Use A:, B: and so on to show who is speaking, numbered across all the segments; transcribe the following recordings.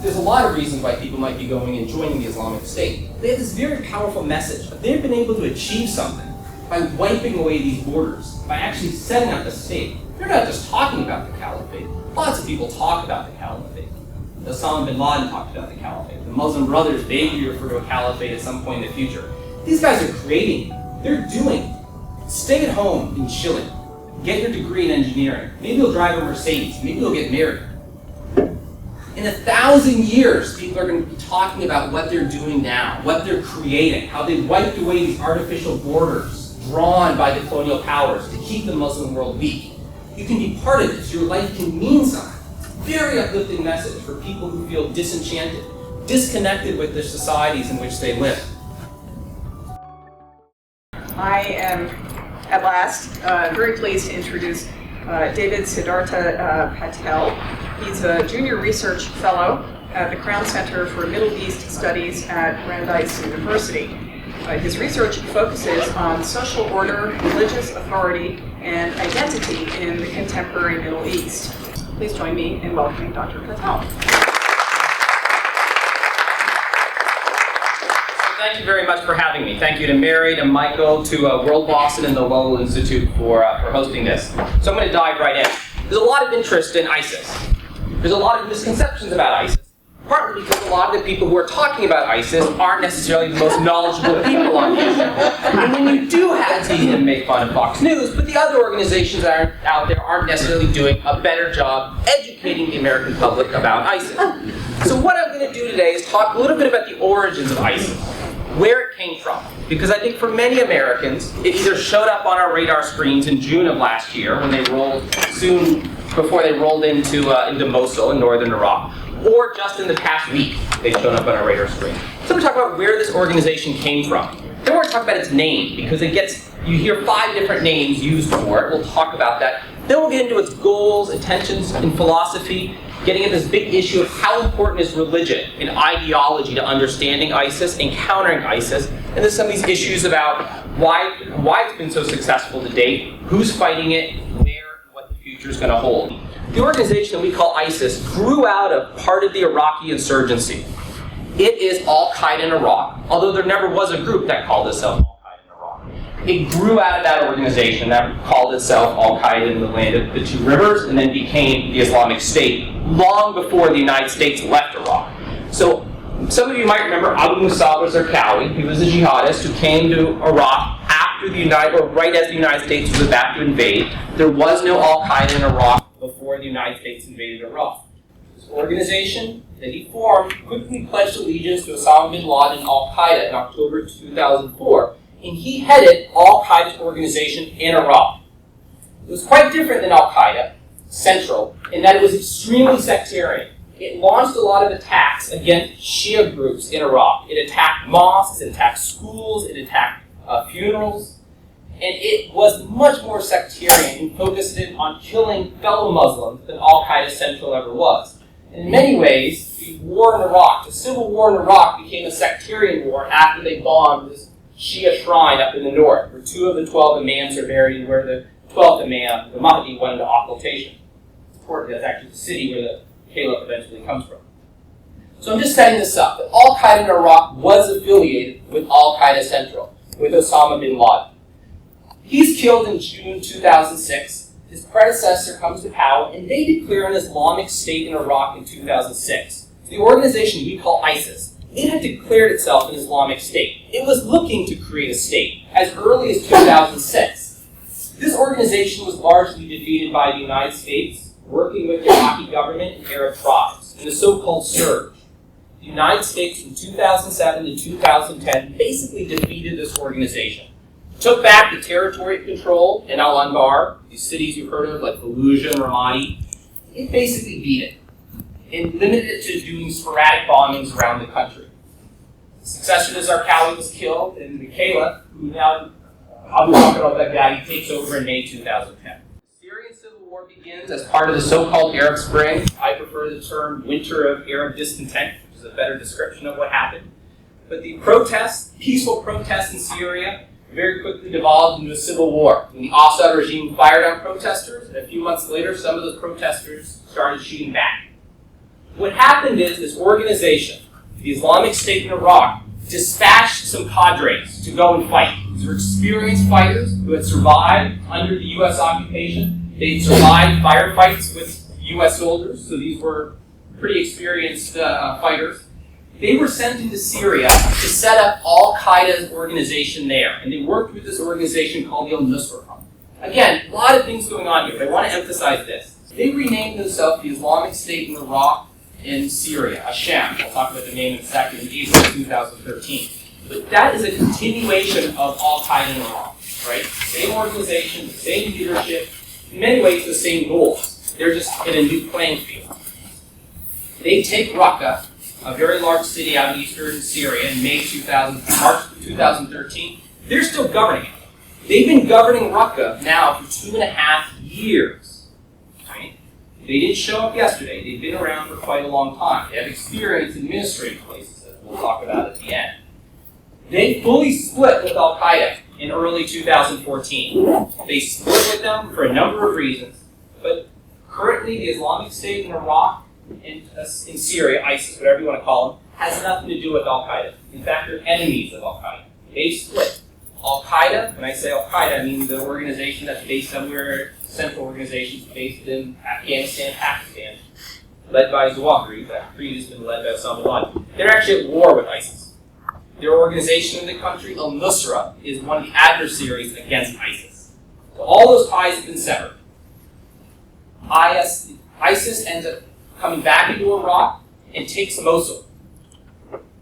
A: there's a lot of reasons why people might be going and joining the Islamic State. They have this very powerful message. They've been able to achieve something by wiping away these borders, by actually setting up a state. They're not just talking about the caliphate. Lots of people talk about the caliphate. Osama bin Laden talked about the caliphate. The Muslim Brothers vaguely refer to a caliphate at some point in the future. These guys are creating it. They're doing it. Stay at home and chill it. Get your degree in engineering. Maybe you'll drive a Mercedes. Maybe you'll get married. In 1,000 years, people are going to be talking about what they're doing now, what they're creating, how they wiped away these artificial borders drawn by the colonial powers to keep the Muslim world weak. You can be part of this. Your life can mean something. Very uplifting message for people who feel disenchanted, disconnected with the societies in which they live.
B: I am, at last, very pleased to introduce David Siddhartha Patel. He's a junior research fellow at the Crown Center for Middle East Studies at Brandeis University. His research focuses on social order, religious authority, and identity in the contemporary Middle East. Please join me in welcoming Dr. Patel.
A: Thank you very much for having me. Thank you to Mary, to Michael, to World Boston, and the Lowell Institute for hosting this. So I'm going to dive right in. There's a lot of interest in ISIS. There's a lot of misconceptions about ISIS, partly because a lot of the people who are talking about ISIS aren't necessarily the most knowledgeable people on the issue. And when you do have to even make fun of Fox News, but the other organizations that are out there aren't necessarily doing a better job educating the American public about ISIS. So what I'm going to do today is talk a little bit about the origins of ISIS, where it came from. Because I think for many Americans, it either showed up on our radar screens in June of last year, when they rolled soon before they rolled into Mosul in northern Iraq, or just in the past week, they've shown up on our radar screen. So we're talking about where this organization came from. Then we're going to talk about its name, because you hear 5 different names used for it. We'll talk about that. Then we'll get into its goals, intentions, and philosophy, getting into this big issue of how important is religion and ideology to understanding ISIS and countering ISIS. And there's some of these issues about why it's been so successful to date, who's fighting it, where, and what the future is going to hold. The organization that we call ISIS grew out of part of the Iraqi insurgency. It is Al-Qaeda in Iraq, although there never was a group that called itself Al-Qaeda in Iraq. It grew out of that organization that called itself Al-Qaeda in the land of the two rivers, and then became the Islamic State long before the United States left Iraq. So some of you might remember Abu Musab al-Zarqawi. He was a jihadist who came to Iraq right as the United States was about to invade. There was no Al-Qaeda in Iraq before the United States invaded Iraq. This organization that he formed quickly pledged allegiance to Osama bin Laden and Al-Qaeda in October 2004, and he headed Al-Qaeda's organization in Iraq. It was quite different than Al-Qaeda, central, in that it was extremely sectarian. It launched a lot of attacks against Shia groups in Iraq. It attacked mosques, it attacked schools, it attacked funerals, and it was much more sectarian and focused in on killing fellow Muslims than Al-Qaeda Central ever was. In many ways, the war in Iraq, the civil war in Iraq, became a sectarian war after they bombed this Shia shrine up in the north, where 2 of the 12 imams are buried, and where the 12th imam, the Mahdi, went into occultation. It's important, that's actually the city where the caliph eventually comes from. So I'm just setting this up, that Al-Qaeda in Iraq was affiliated with Al-Qaeda Central, with Osama bin Laden. He's killed in June 2006. His predecessor comes to power, and they declare an Islamic State in Iraq in 2006. The organization we call ISIS, it had declared itself an Islamic State. It was looking to create a state as early as 2006. This organization was largely defeated by the United States, working with the Iraqi government and Arab tribes, in the so-called surge. The United States from 2007 to 2010 basically defeated this organization. Took back the territory it controlled in Al-Anbar, these cities you've heard of like Fallujah and Ramadi. It basically beat it and limited it to doing sporadic bombings around the country. The successor to Zarqawi was killed, and the caliph, who now Abu Bakr al-Baghdadi, takes over in May 2010. The Syrian civil war begins as part of the so-called Arab Spring. I prefer the term winter of Arab discontent, which is a better description of what happened. But the protests, peaceful protests in Syria, very quickly devolved into a civil war. When the Assad regime fired on protesters, and a few months later, some of those protesters started shooting back. What happened is this organization, the Islamic State in Iraq, dispatched some cadres to go and fight. These were experienced fighters who had survived under the U.S. occupation. They'd survived firefights with U.S. soldiers, so these were pretty experienced fighters. They were sent into Syria to set up Al-Qaeda's organization there, and they worked with this organization called the Al-Nusra Front. Again, a lot of things going on here, but I want to emphasize this. They renamed themselves the Islamic State in Iraq and Syria, Asham. I'll talk about the name in a second, in April 2013. But that is a continuation of Al-Qaeda in Iraq, right? Same organization, same leadership, in many ways the same goals. They're just in a new playing field. They take Raqqa, a very large city out of eastern Syria, in March 2013. They're still governing it. They've been governing Raqqa now for 2.5 years. Right? They didn't show up yesterday. They've been around for quite a long time. They have experience administrating places, as we'll talk about at the end. They fully split with Al-Qaeda in early 2014. They split with them for a number of reasons, but currently the Islamic State in Iraq and in Syria, ISIS, whatever you want to call them, has nothing to do with Al-Qaeda. In fact, they're enemies of Al-Qaeda. They split. Al-Qaeda, when I say Al-Qaeda, I mean the organization that's based somewhere, central organizations based in Afghanistan, Pakistan, led by Zawahiri, that previously been led by Osama bin Laden. They're actually at war with ISIS. Their organization in the country, Al-Nusra, is one of the adversaries against ISIS. So all those ties have been severed. ISIS ends up coming back into Iraq and takes Mosul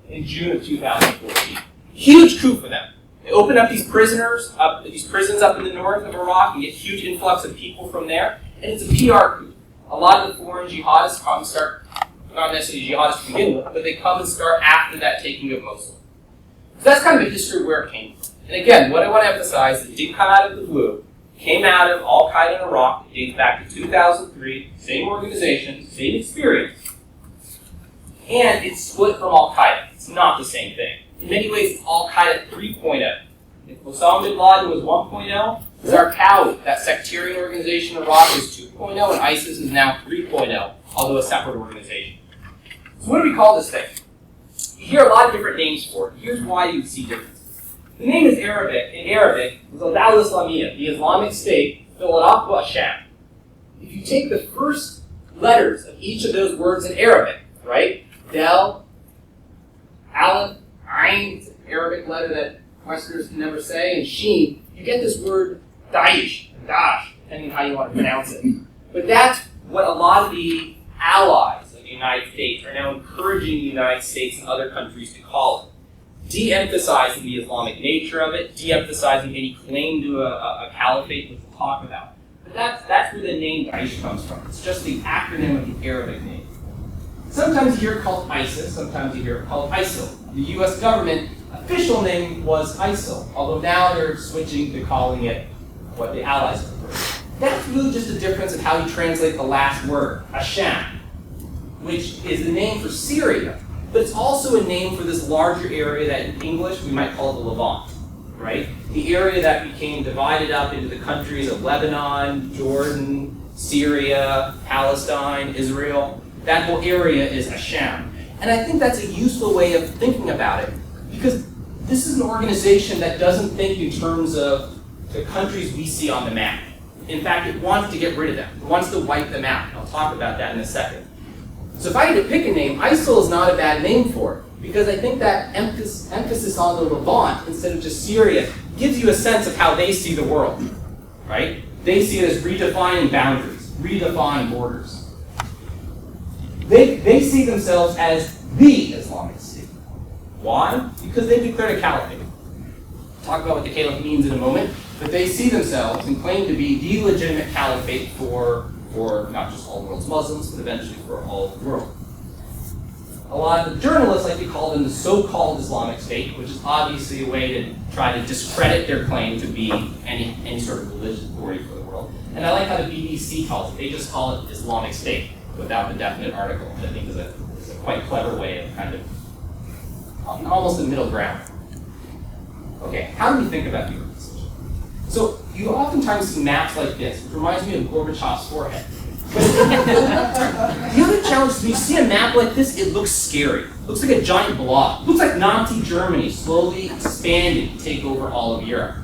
A: in June of 2014. Huge coup for them. They open up these prisons up in the north of Iraq and get huge influx of people from there, and it's a PR coup. A lot of the foreign jihadists come and start, not necessarily jihadists to begin with, but they come and start after that taking of Mosul. So that's kind of a history of where it came from. And again, what I want to emphasize, it did come out of the blue, came out of Al-Qaeda in Iraq, it dates back to 2003, same organization, same experience, and it's split from Al-Qaeda. It's not the same thing. In many ways, it's Al-Qaeda 3.0. If Osama bin Laden was 1.0, Zarqawi, that sectarian organization in Iraq, is 2.0, and ISIS is now 3.0, although a separate organization. So what do we call this thing? You hear a lot of different names for it. Here's why you see differences. The name is Arabic. In Arabic, it's Al-Dawla Islamiyya, the Islamic State, Al-Iraq Asham. If you take the first letters of each of those words in Arabic, right? Del, Aleph, Ain, it's an Arabic letter that Westerners can never say, and Sheen, you get this word Daesh, Daesh, depending on how you want to pronounce it. But that's what a lot of the allies of the United States are now encouraging the United States and other countries to call it. De-emphasizing the Islamic nature of it, de-emphasizing any claim to a caliphate, which we'll talk about. But that's where the name Daesh comes from. It's just the acronym of the Arabic name. Sometimes you hear it called ISIS, sometimes you hear it called ISIL. The U.S. government official name was ISIL, although now they're switching to calling it what the Allies prefer. That's really just a difference in how you translate the last word, Asham, which is the name for Syria, but it's also a name for this larger area that in English we might call the Levant, right? The area that became divided up into the countries of Lebanon, Jordan, Syria, Palestine, Israel. That whole area is Asham. And I think that's a useful way of thinking about it, because this is an organization that doesn't think in terms of the countries we see on the map. In fact, it wants to get rid of them. It wants to wipe them out. I'll talk about that in a second. So if I had to pick a name, ISIL is not a bad name for it, because I think that emphasis on the Levant instead of just Syria gives you a sense of how they see the world, right? They see it as redefining boundaries, redefine borders. They see themselves as the Islamic State. Why? Because they declared a caliphate. We'll talk about what the caliph means in a moment, but they see themselves and claim to be the legitimate caliphate for not just all the world's Muslims, but eventually for all of the world. A lot of the journalists like to call them the so-called Islamic State, which is obviously a way to try to discredit their claim to be any sort of religious authority for the world. And I like how the BBC calls it. They just call it Islamic State without the definite article, which I think is a quite clever way of kind of almost a middle ground. Okay, how do we think about the organization? So you oftentimes see maps like this, which reminds me of Gorbachev's forehead. The other challenge is when you see a map like this, it looks scary. It looks like a giant blob. It looks like Nazi Germany slowly expanding to take over all of Europe.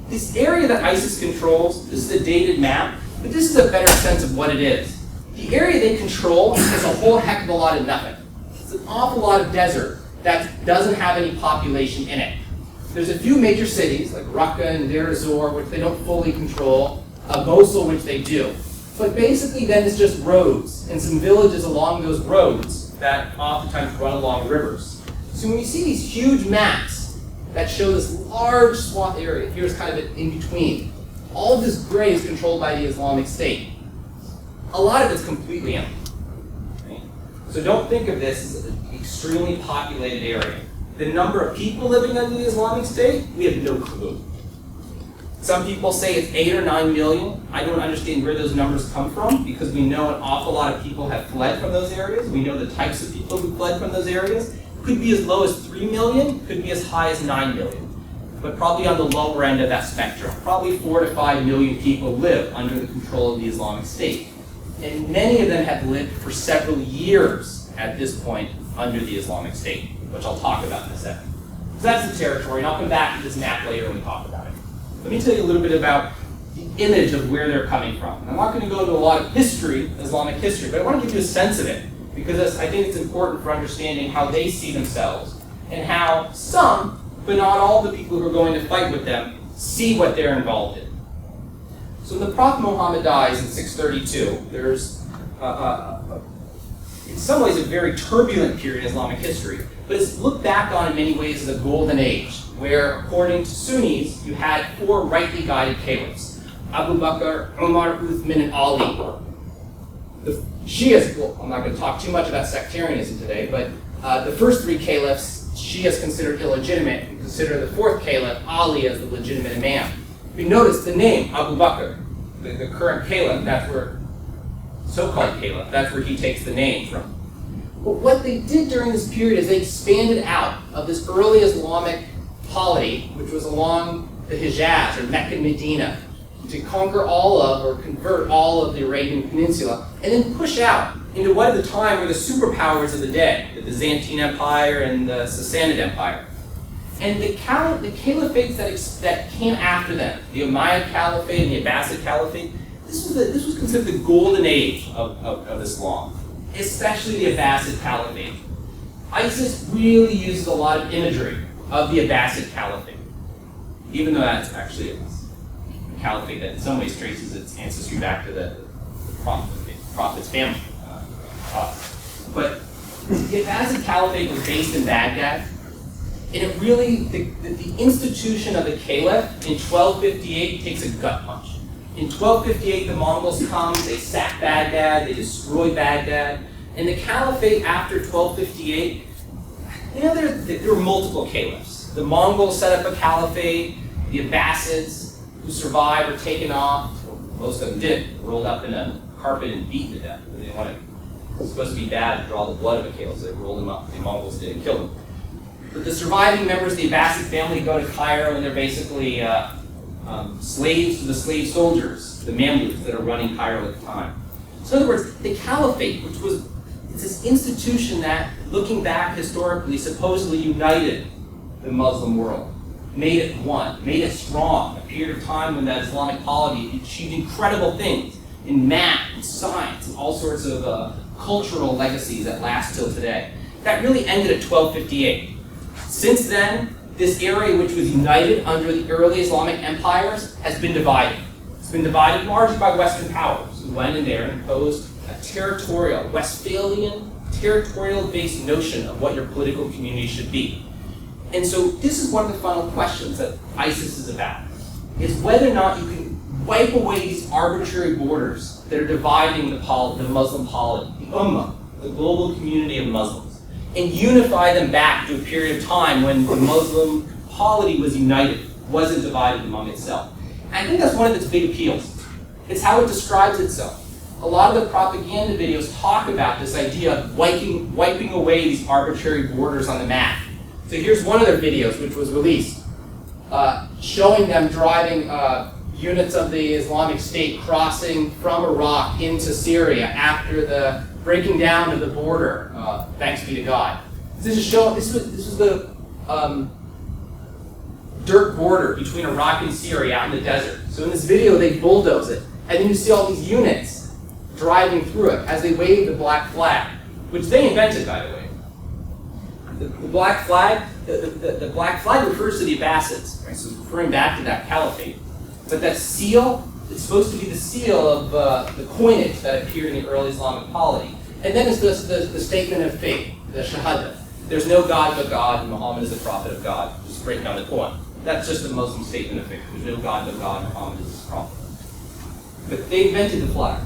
A: This area that ISIS controls, this is a dated map, but this is a better sense of what it is. The area they control is a whole heck of a lot of nothing. It's an awful lot of desert that doesn't have any population in it. There's a few major cities, like Raqqa and Deir ez-Zor, which they don't fully control, Mosul, which they do. But basically then it's just roads, and some villages along those roads that oftentimes run along rivers. So when you see these huge maps that show this large swath area, here's kind of in between, all of this gray is controlled by the Islamic State. A lot of it's completely empty. Right? So don't think of this as an extremely populated area. The number of people living under the Islamic State, we have no clue. Some people say it's 8 or 9 million. I don't understand where those numbers come from because we know an awful lot of people have fled from those areas. We know the types of people who fled from those areas. Could be as low as 3 million, could be as high as 9 million. But probably on the lower end of that spectrum. Probably 4 to 5 million people live under the control of the Islamic State. And many of them have lived for several years at this point under the Islamic State, which I'll talk about in a second. So that's the territory, and I'll come back to this map later when we talk about it. Let me tell you a little bit about the image of where they're coming from. And I'm not going to go into a lot of history, Islamic history, but I want to give you a sense of it, because I think it's important for understanding how they see themselves, and how some, but not all the people who are going to fight with them, see what they're involved in. So when the Prophet Muhammad dies in 632, there's in some ways a very turbulent period in Islamic history, but it's looked back on in many ways as a golden age, where according to Sunnis, you had 4 rightly guided caliphs: Abu Bakr, Umar, Uthman, and Ali. The Shias, well, I'm not going to talk too much about sectarianism today, but the first 3 caliphs, Shias considered illegitimate, and consider the 4th caliph, Ali, as the legitimate imam. If you notice the name, Abu Bakr, the current caliph, that's where, so-called caliph, that's where he takes the name from. But what they did during this period is they expanded out of this early Islamic polity, which was along the Hijaz, or Mecca and Medina, to conquer all of, or convert all of the Arabian Peninsula, and then push out into what at the time were the superpowers of the day, the Byzantine Empire and the Sassanid Empire. And the caliphates that came after them, the Umayyad Caliphate and the Abbasid Caliphate, this was considered the golden age of Islam, especially the Abbasid Caliphate. ISIS really uses a lot of imagery of the Abbasid Caliphate, even though that's actually a caliphate that in some ways traces its ancestry back to the Prophet's family. But the Abbasid Caliphate was based in Baghdad, and it really, the institution of the caliph in 1258 takes a gut punch. In 1258, the Mongols come, they sack Baghdad, they destroy Baghdad, and the caliphate after 1258, there were multiple caliphs. The Mongols set up a caliphate, the Abbasids, who survived, were taken off, well, most of them did, rolled up in a carpet and beaten to death. They didn't want it. It was supposed to be bad to draw the blood of a caliph, so they rolled him up. The Mongols didn't kill him. But the surviving members of the Abbasid family go to Cairo, and they're basically slaves to the slave soldiers, the Mamluks that are running Cairo at the time. So in other words, the caliphate, which was this institution that, looking back historically, supposedly united the Muslim world, made it one, made it strong, a period of time when that Islamic polity achieved incredible things in math and science and all sorts of cultural legacies that last till today. That really ended at 1258. Since then, this area, which was united under the early Islamic empires, has been divided. It's been divided largely by Western powers, who went in there and imposed a territorial, Westphalian, territorial-based notion of what your political community should be. And so this is one of the final questions that ISIS is about, is whether or not you can wipe away these arbitrary borders that are dividing the Muslim polity, the Ummah, the global community of Muslims, and unify them back to a period of time when the Muslim polity was united, wasn't divided among itself. And I think that's one of its big appeals. It's how it describes itself. A lot of the propaganda videos talk about this idea of wiping away these arbitrary borders on the map. So here's one of their videos, which was released, showing them driving
C: units of the Islamic State crossing from Iraq into Syria after the breaking down of the border, thanks be to God. This was the dirt border between Iraq and Syria out in the desert. So in this video, they bulldoze it, and then you see all these units driving through it as they wave the black flag, which they invented, by the way. The black flag, the black flag refers to the Abbasids, right? So it's referring back to that caliphate. But that seal, it's supposed to be the seal of the coinage that appeared in the early Islamic polity. And then it's the statement of faith, the Shahada. There's no God but God, and Muhammad is the prophet of God. Just breaking down the coin. That's just a Muslim statement of faith. There's no God but God, Muhammad is his prophet. But they invented the flag.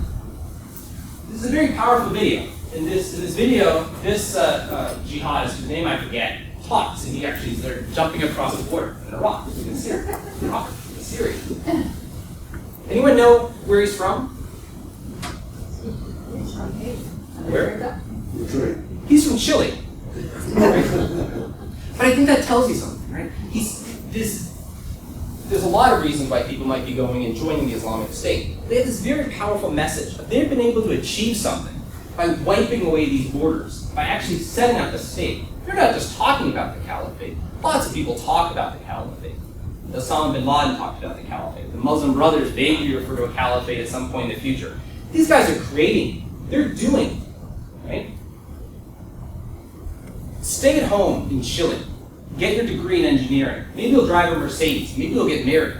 C: This is a very powerful video. In this video, this jihadist, whose name I forget, talks, and they're jumping across the border in Iraq, in Syria, Iraq, in Syria. Anyone know where he's from? Where? He's from Chile. But I think that tells you something, right? There's a lot of reasons why people might be going and joining the Islamic State. They have this very powerful message. They've been able to achieve something by wiping away these borders, by actually setting up a state. They're not just talking about the caliphate. Lots of people talk about the caliphate. Osama bin Laden talked about the caliphate. The Muslim Brothers vaguely refer to a caliphate at some point in the future. These guys are creating, they're doing, right? Stay at home in Chile. Get your degree in engineering. Maybe you'll drive a Mercedes. Maybe you'll get married.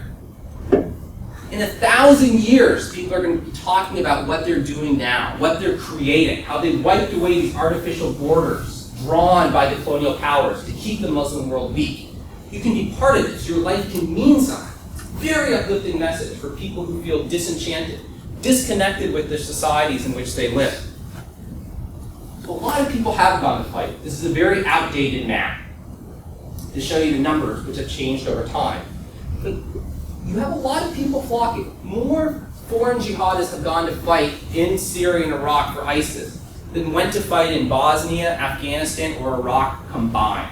C: In 1,000 years, people are going to be talking about what they're doing now, what they're creating, how they wiped away these artificial borders drawn by the colonial powers to keep the Muslim world weak. You can be part of this. Your life can mean something. Very uplifting message for people who feel disenchanted, disconnected with the societies in which they live. So a lot of people have gone to fight. This is a very outdated map to show you the numbers, which have changed over time. But you have a lot of people flocking. More foreign jihadists have gone to fight in Syria and Iraq for ISIS than went to fight in Bosnia, Afghanistan, or Iraq combined.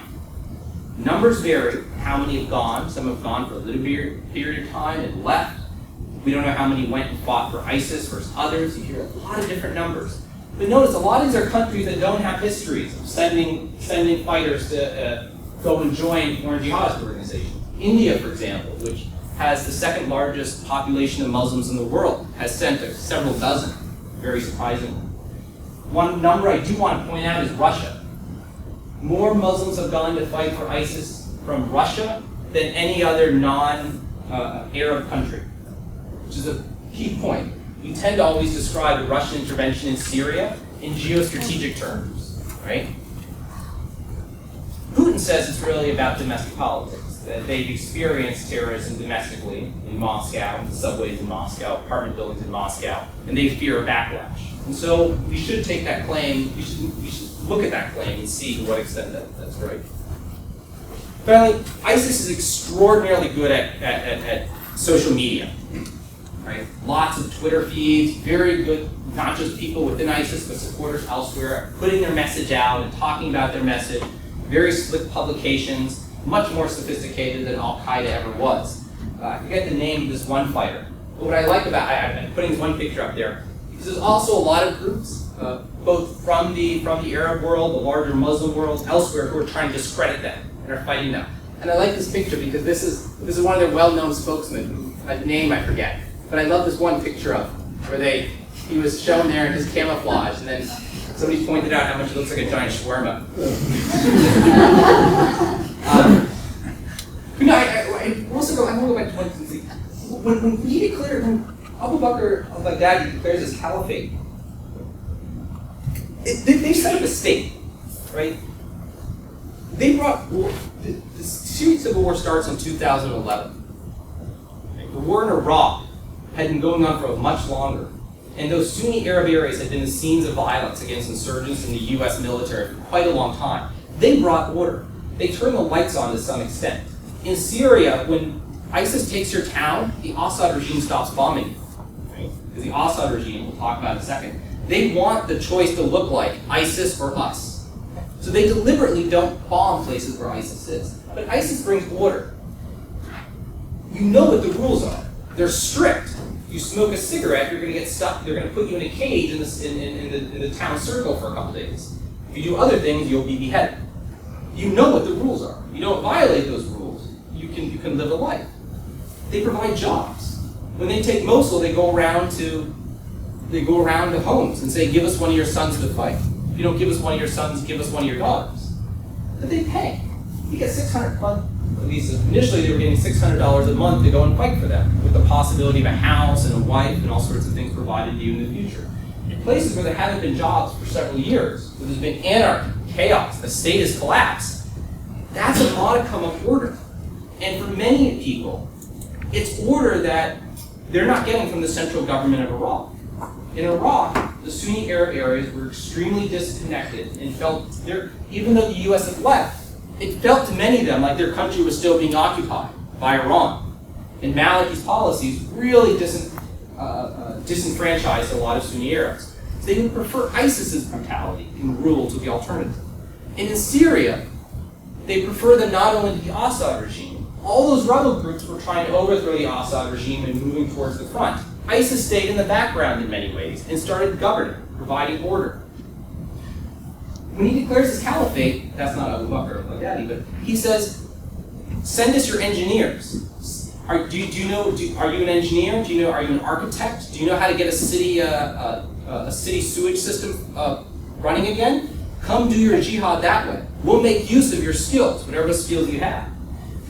C: Numbers vary. How many have gone? Some have gone for a little period of time and left. We don't know how many went and fought for ISIS versus others. You hear a lot of different numbers. But notice, a lot of these are countries that don't have histories of sending fighters to go and join foreign jihadist organizations. India, for example, which has the second largest population of Muslims in the world, has sent several dozen, very surprisingly. One number I do want to point out is Russia. More Muslims have gone to fight for ISIS from Russia than any other non-Arab country, which is a key point. We tend to always describe the Russian intervention in Syria in geostrategic terms, right? Putin says it's really about domestic politics, that they've experienced terrorism domestically in Moscow, in the subways in Moscow, apartment buildings in Moscow, and they fear a backlash. And so we should take that claim, we should look at that claim and see to what extent that's right. Finally, ISIS is extraordinarily good at social media. Right? Lots of Twitter feeds, very good, not just people within ISIS, but supporters elsewhere, putting their message out and talking about their message. Very slick publications, much more sophisticated than Al-Qaeda ever was. I forget the name of this one fighter. But what I like about, I'm putting this one picture up there, because there's also a lot of groups, both from the Arab world, the larger Muslim world, elsewhere, who are trying to discredit them and are fighting them. And I like this picture because this is one of their well-known spokesmen, a name I forget. But I love this one picture of where he was shown there in his camouflage, and then somebody pointed out how much it looks like a giant shawarma. I want to go back to one thing. When Abu Bakr al-Baghdadi declares his caliphate, they set up a state, right? They brought the Syrian civil war starts in 2011. The war in Iraq had been going on for much longer. And those Sunni Arab areas had been the scenes of violence against insurgents in the US military for quite a long time. They brought order. They turned the lights on to some extent. In Syria, when ISIS takes your town, the Assad regime stops bombing you. Right? Because the Assad regime, we'll talk about in a second, they want the choice to look like ISIS or us. So they deliberately don't bomb places where ISIS is. But ISIS brings order. You know what the rules are. They're strict. If you smoke a cigarette, you're going to get stuck. They're going to put you in a cage in the town circle for a couple days. If you do other things, you'll be beheaded. You know what the rules are. You don't violate those rules. You can live a life. They provide jobs. When they take Mosul, they go around to homes and say, give us one of your sons to fight. If you don't give us one of your sons, give us one of your daughters. But they pay. You get $600. At least initially they were getting $600 a month to go and fight for them, with the possibility of a house and a wife and all sorts of things provided to you in the future. In places where there haven't been jobs for several years, where there's been anarchy, chaos, the state has collapsed, that's a modicum of order. And for many people, it's order that they're not getting from the central government of Iraq. In Iraq, the Sunni Arab areas were extremely disconnected and felt, even though the US had left, it felt to many of them like their country was still being occupied by Iran. And Maliki's policies really disenfranchised a lot of Sunni Arabs. So they would prefer ISIS's brutality and rule to the alternative. And in Syria, they prefer the not only the Assad regime. All those rebel groups were trying to overthrow the Assad regime and moving towards the front. ISIS stayed in the background in many ways and started governing, providing order. When he declares his caliphate, that's not Abu Bakr al-Baghdadi, but he says, send us your engineers. Are you an engineer? Are you an architect? Do you know how to get a city sewage system running again? Come do your jihad that way. We'll make use of your skills, whatever skills you have.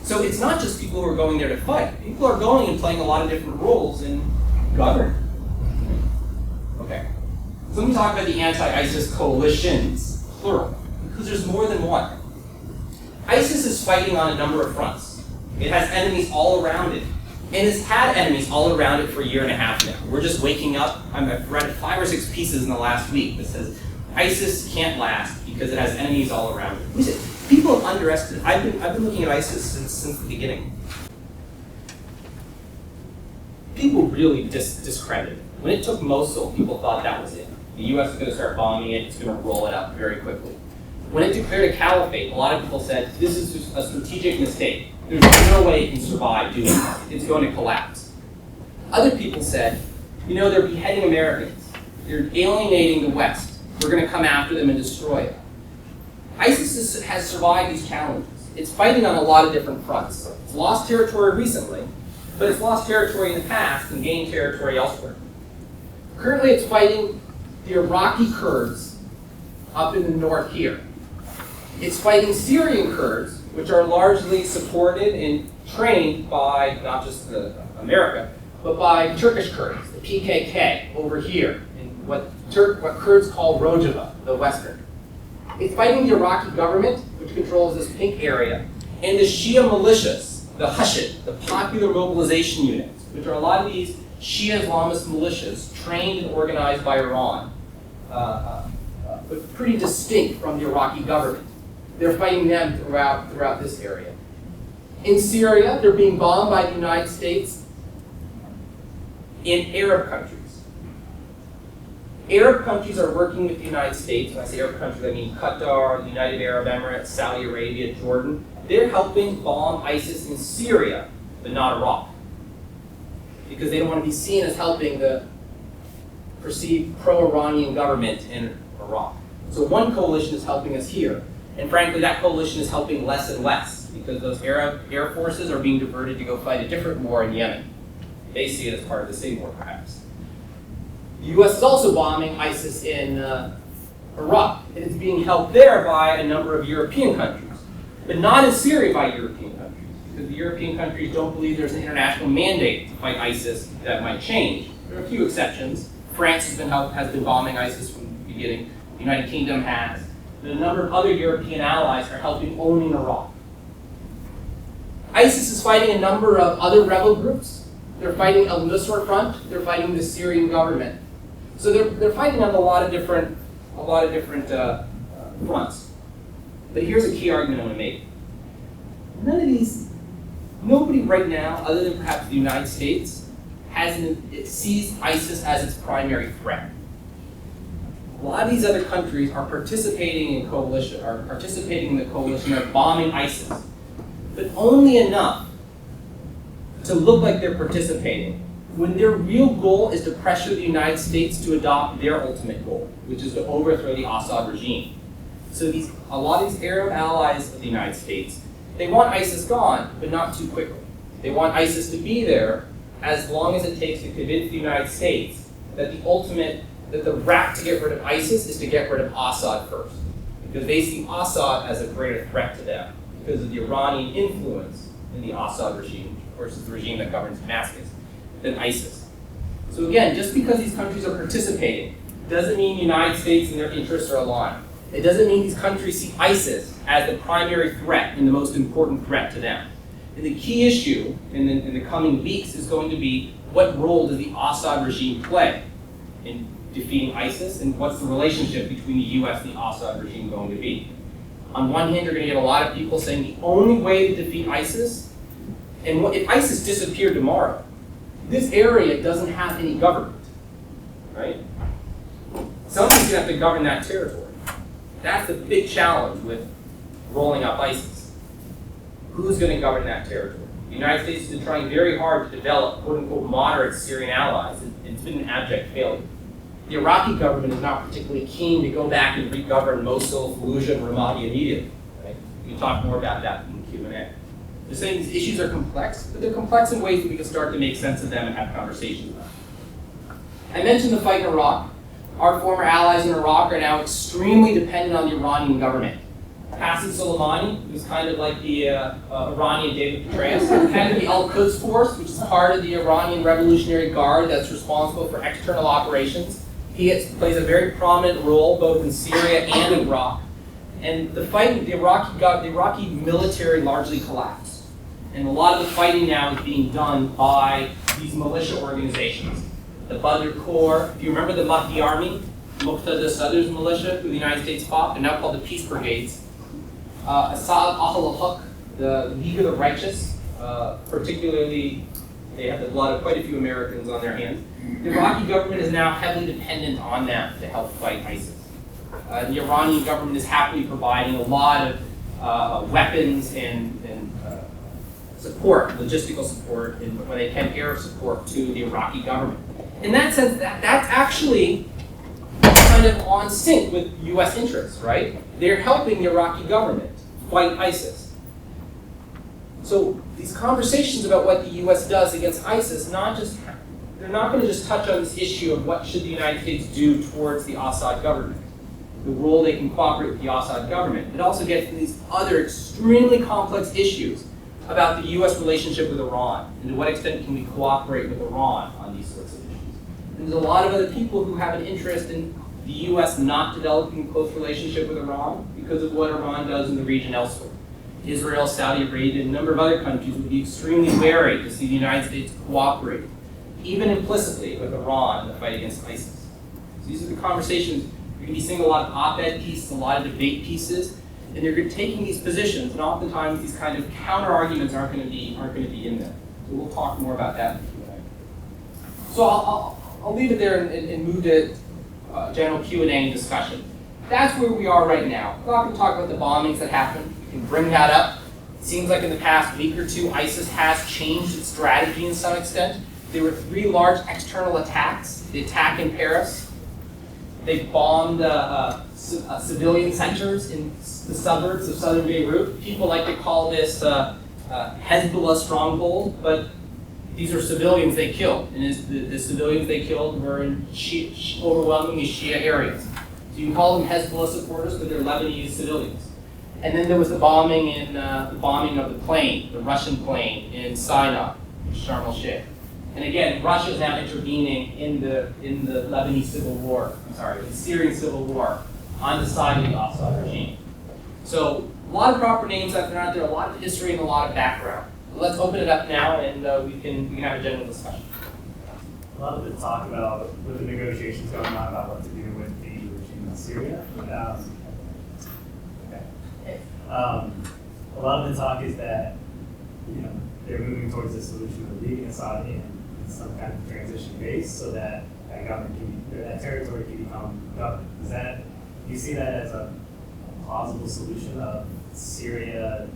C: So it's not just people who are going there to fight. People are going and playing a lot of different roles in governing. Okay. So let me talk about the anti-ISIS coalitions, plural, because there's more than one. ISIS is fighting on a number of fronts. It has enemies all around it, and it's had enemies all around it for a year and a half now. We're just waking up. I've read 5 or 6 pieces in the last week that says ISIS can't last because it has enemies all around it. People have underestimated. I've been looking at ISIS since the beginning. People really discredited it. When it took Mosul, people thought that was it. The U.S. is going to start bombing it. It's going to roll it up very quickly. When it declared a caliphate, a lot of people said, this is a strategic mistake. There's no way it can survive doing this. It's going to collapse. Other people said, they're beheading Americans. They're alienating the West. We're going to come after them and destroy it. ISIS has survived these challenges. It's fighting on a lot of different fronts. It's lost territory recently, but it's lost territory in the past and gained territory elsewhere. Currently, it's fighting the Iraqi Kurds up in the north here. It's fighting Syrian Kurds, which are largely supported and trained by not just America, but by Turkish Kurds, the PKK, over here, in what Kurds call Rojava, the Western. It's fighting the Iraqi government, which controls this pink area, and the Shia militias, the Hashid, the Popular Mobilization Units, which are a lot of these Shia Islamist militias trained and organized by Iran, but pretty distinct from the Iraqi government. They're fighting them throughout this area. In Syria, they're being bombed by the United States in Arab countries. Arab countries are working with the United States. When I say Arab countries, I mean Qatar, the United Arab Emirates, Saudi Arabia, Jordan. They're helping bomb ISIS in Syria, but not Iraq. Because they don't want to be seen as helping the perceived pro-Iranian government in Iraq. So one coalition is helping us here. And frankly, that coalition is helping less and less, because those Arab air forces are being diverted to go fight a different war in Yemen. They see it as part of the same war, perhaps. The U.S. is also bombing ISIS in Iraq, and it's being helped there by a number of European countries, but not in Syria by European countries, because the European countries don't believe there's an international mandate to fight ISIS that might change. There are a few exceptions. France has been bombing ISIS from the beginning. The United Kingdom has. And a number of other European allies are helping owning Iraq. ISIS is fighting a number of other rebel groups. They're fighting al-Nusra Front. They're fighting the Syrian government. So they're fighting on a lot of different fronts. But here's a key argument I want to make. Nobody right now, other than perhaps the United States, sees ISIS as its primary threat. A lot of these other countries are participating in the coalition, are bombing ISIS, but only enough to look like they're participating, when their real goal is to pressure the United States to adopt their ultimate goal, which is to overthrow the Assad regime. So a lot of these Arab allies of the United States, they want ISIS gone, but not too quickly. They want ISIS to be there as long as it takes to convince the United States that the route to get rid of ISIS is to get rid of Assad first. Because they see Assad as a greater threat to them because of the Iranian influence in the Assad regime, of course is the regime that governs Damascus, than ISIS. So again, just because these countries are participating doesn't mean the United States and their interests are aligned. It doesn't mean these countries see ISIS as the primary threat and the most important threat to them. And the key issue in the coming weeks is going to be what role does the Assad regime play in defeating ISIS, and what's the relationship between the US and the Assad regime going to be? On one hand, you're going to get a lot of people saying the only way to defeat ISIS, and if ISIS disappeared tomorrow, this area doesn't have any government, right? Someone's going to have to govern that territory. That's the big challenge with rolling up ISIS. Who's going to govern that territory? The United States has been trying very hard to develop quote-unquote moderate Syrian allies, and it's been an abject failure. The Iraqi government is not particularly keen to go back and re-govern Mosul, Fallujah, and Ramadi immediately. Right? We can talk more about that in Q&A. They're saying these issues are complex, but they're complex in ways that we can start to make sense of them and have conversations about. I mentioned the fight in Iraq. Our former allies in Iraq are now extremely dependent on the Iranian government. Qasem Soleimani, who's kind of like the Iranian David Petraeus, head of the Al-Quds Force, which is part of the Iranian Revolutionary Guard that's responsible for external operations. He plays a very prominent role both in Syria and in Iraq. And the fight, the Iraqi military largely collapsed. And a lot of the fighting now is being done by these militia organizations. The Badr Corps, if you remember the Mahdi Army, Muqtada Sadr's militia, who the United States fought, they're now called the Peace Brigades. Assad Ahl al-Haq, the League of the Righteous, particularly, they have the blood of quite a few Americans on their hands. The Iraqi government is now heavily dependent on them to help fight ISIS. The Iranian government is happily providing a lot of weapons and support, logistical support, and when they can, air support to the Iraqi government. In that sense, that's actually kind of on sync with US interests, right? They're helping the Iraqi government fight ISIS. So these conversations about what the US does against ISIS, they're not going to just touch on this issue of what should the United States do towards the Assad government, the role they can cooperate with the Assad government. It also gets to these other extremely complex issues about the US relationship with Iran, and to what extent can we cooperate with Iran on these sorts of issues. And there's a lot of other people who have an interest in the US not developing a close relationship with Iran because of what Iran does in the region elsewhere. Israel, Saudi Arabia, and a number of other countries would be extremely wary to see the United States cooperate, even implicitly, with Iran in the fight against ISIS. So these are the conversations. You're going to be seeing a lot of op-ed pieces, a lot of debate pieces, and they're taking these positions, and oftentimes these kind of counter-arguments aren't going to be in there. So we'll talk more about that in Q&A. So I'll leave it there and move to general Q&A and discussion. That's where we are right now. I'm not going to talk about the bombings that happened. We can bring that up. It seems like in the past week or two, ISIS has changed its strategy in some extent. There were 3 large external attacks. The attack in Paris. They bombed civilian centers in the suburbs of southern Beirut. People like to call this Hezbollah stronghold, but these are civilians they killed. And the civilians they killed were in overwhelmingly Shia areas. So you can call them Hezbollah supporters, but they're Lebanese civilians. And then there was the bombing of the plane, the Russian plane in Sinai, Sharm el-Sheikh. And again, Russia is now intervening in the Lebanese civil war, the Syrian civil war, on the side of the Assad regime. So a lot of proper names that are out there, a lot of history and a lot of background. Let's open it up now, and we can have a general discussion.
D: A lot of the talk about with the negotiations going on about what to do with the regime in Syria. A lot of the talk is that they're moving towards a solution of leaving Assad in some kind of transition phase, so that that territory can become governed. Do you see that as a plausible solution of Syria,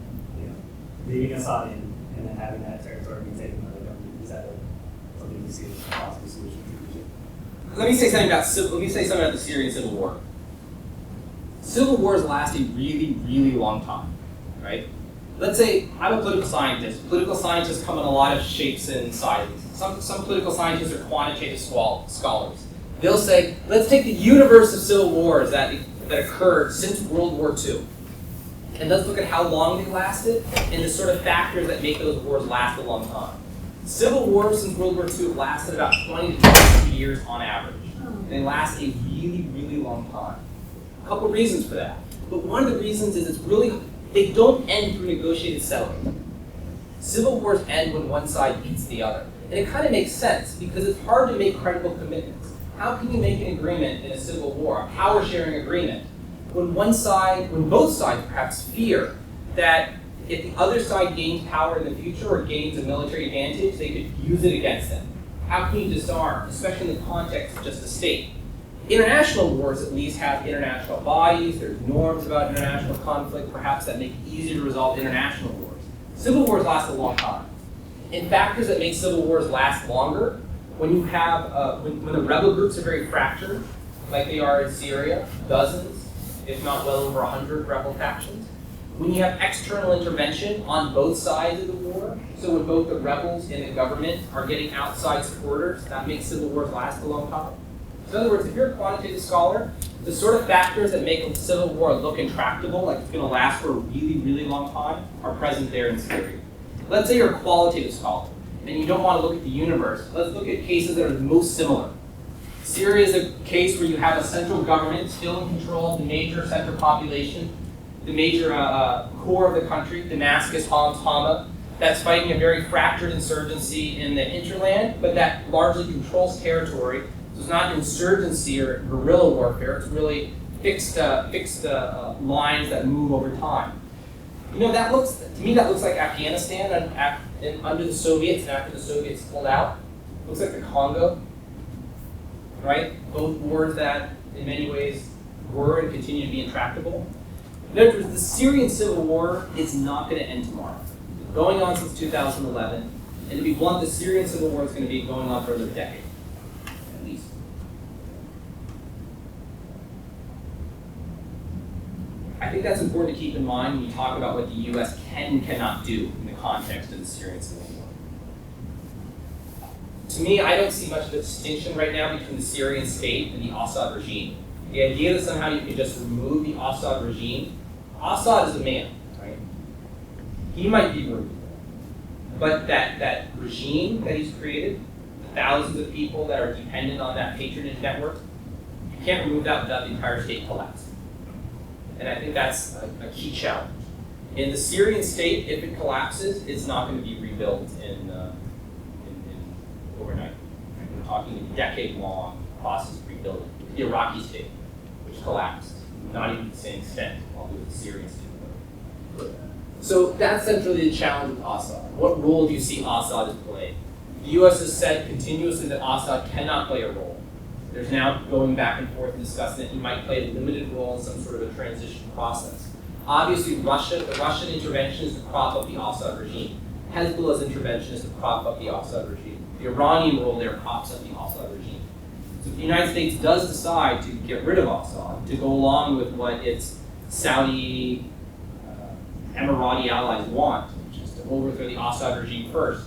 D: leaving Assad in and then having that territory be taken by the government? Is that something you see as a possible solution to the region?
C: Let me say something about the Syrian civil war. Civil wars last a really, really long time, right? Let's say I'm a political scientist. Political scientists come in a lot of shapes and sizes. Some political scientists are quantitative scholars. They'll say, let's take the universe of civil wars that occurred since World War II, and let's look at how long they lasted and the sort of factors that make those wars last a long time. Civil wars since World War II have lasted about 20 to 22 years on average. They last a really, really long time. A couple reasons for that. But one of the reasons is they don't end through negotiated settlement. Civil wars end when one side beats the other. And it kind of makes sense because it's hard to make credible commitments. How can you make an agreement in a civil war, a power-sharing agreement, when both sides perhaps fear that if the other side gains power in the future or gains a military advantage, they could use it against them? How can you disarm, especially in the context of just a state? International wars at least have international bodies, there's norms about international conflict, perhaps that make it easier to resolve international wars. Civil wars last a long time. And factors that make civil wars last longer, when you have, when the rebel groups are very fractured, like they are in Syria, dozens, if not well over 100 rebel factions. When you have external intervention on both sides of the war, so when both the rebels and the government are getting outside supporters, that makes civil wars last a long time. So in other words, if you're a quantitative scholar, the sort of factors that make a civil war look intractable, like it's going to last for a really, really long time, are present there in Syria. Let's say you're a qualitative scholar, and you don't want to look at the universe. Let's look at cases that are most similar. Syria is a case where you have a central government still in control of the major center population, the major core of the country, Damascus, Homs, Hama, that's fighting a very fractured insurgency in the hinterland, but that largely controls territory. So it's not insurgency or guerrilla warfare, it's really fixed lines that move over time. You know, to me that looks like Afghanistan under the Soviets and after the Soviets pulled out. It looks like the Congo, right? Both wars that in many ways were and continue to be intractable. In other words, the Syrian civil war is not going to end tomorrow. It's been going on since 2011, and to be blunt, the Syrian civil war is going to be going on for another decade, at least. I think that's important to keep in mind when you talk about what the U.S. can and cannot do in the context of the Syrian civil war. To me, I don't see much of a distinction right now between the Syrian state and the Assad regime. The idea that somehow you can just remove the Assad regime, Assad is a man, right? He might be removed. But that regime that he's created, the thousands of people that are dependent on that patronage network, you can't remove that without the entire state collapsing. And I think that's a key challenge. In the Syrian state, if it collapses, it's not going to be rebuilt in overnight. We're talking a decade-long process of rebuilding. The Iraqi state, which collapsed, not even to the same extent, although the Syrian state. So that's centrally the challenge with Assad. What role do you see Assad as playing? The U.S. has said continuously that Assad cannot play a role. There's now going back and forth and discussing that he might play a limited role in some sort of a transition process. Obviously, the Russian intervention is to prop up the Assad regime. Hezbollah's intervention is to prop up the Assad regime. The Iranian role there props up the Assad regime. So if the United States does decide to get rid of Assad, to go along with what its Saudi, Emirati allies want, which is to overthrow the Assad regime first,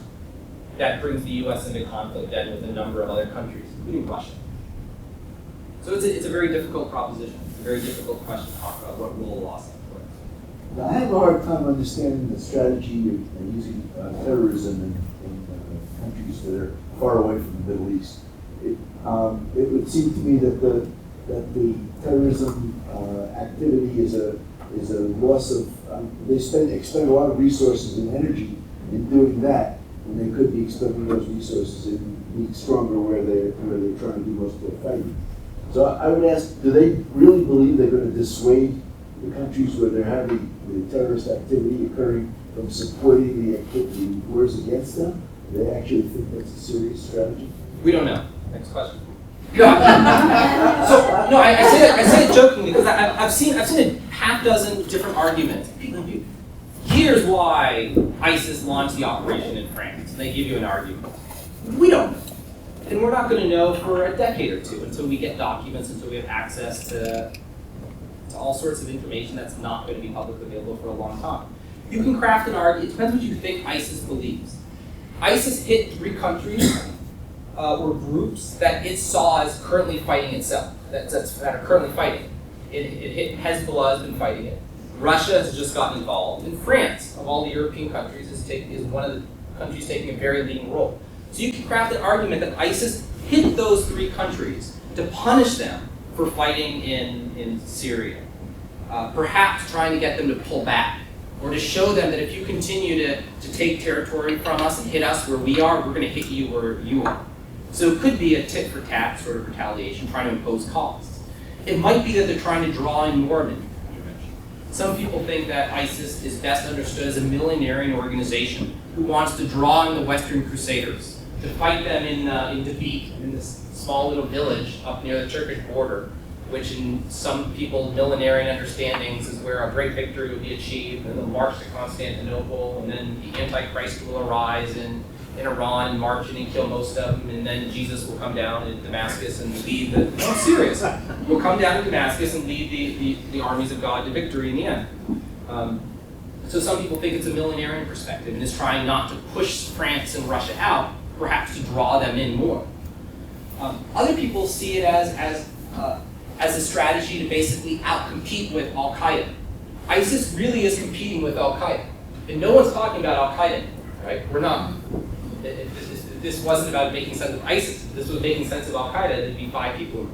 C: that brings the U.S. into conflict then with a number of other countries, including Russia. So it's a very difficult proposition. It's a very difficult question to talk about what role Assad plays.
E: I have a hard time understanding the strategy of using terrorism in countries that are far away from the Middle East. It would seem to me that the terrorism activity is a loss of. They expend a lot of resources and energy in doing that, when they could be expending those resources in being stronger where they're trying to do most of their fighting. So I would ask, do they really believe they're going to dissuade the countries where they're having the terrorist activity occurring from supporting the wars against them? Do they actually think that's a serious strategy?
C: We don't know. Next question. I say it jokingly because I've seen a half dozen different arguments. People
A: here's why ISIS launched the operation in France. And they give you an argument. We don't know. And we're not going to know for a decade or two until we get documents, until we have access to all sorts of information that's not going to be publicly available for a long time. You can craft an argument. It depends what you think ISIS believes. ISIS hit 3 countries or groups that it saw as currently fighting itself, that are currently fighting. It hit Hezbollah, has been fighting it. Russia has just gotten involved. And France, of all the European countries, is one of the countries taking a very leading role. So you can craft an argument that ISIS hit those 3 countries to punish them for fighting in Syria. Perhaps trying to get them to pull back, or to show them that if you continue to take territory from us and hit us where we are, we're going to hit you where you are. So it could be a tit for tat sort of retaliation, trying to impose costs. It might be that they're trying to draw in Norman intervention. Some people think that ISIS is best understood as a millenarian organization who wants to draw in the Western Crusaders, to fight them in Dabiq, in this small little village up near the Turkish border, which in some people's millenarian understandings is where a great victory would be achieved, and then march to Constantinople, and then the Antichrist will arise in Iran and march in and kill most of them, and then Jesus will come down in Damascus and lead the, no, I'm serious, will come down in Damascus and lead the armies of God to victory in the end. So some people think it's a millenarian perspective and is trying not to push France and Russia out, perhaps to draw them in more. Other people see it as a strategy to basically outcompete with Al-Qaeda. ISIS really is competing with Al-Qaeda. And no one's talking about Al-Qaeda, right? We're not. This wasn't about making sense of ISIS. This was making sense of Al-Qaeda. There'd be 5 people.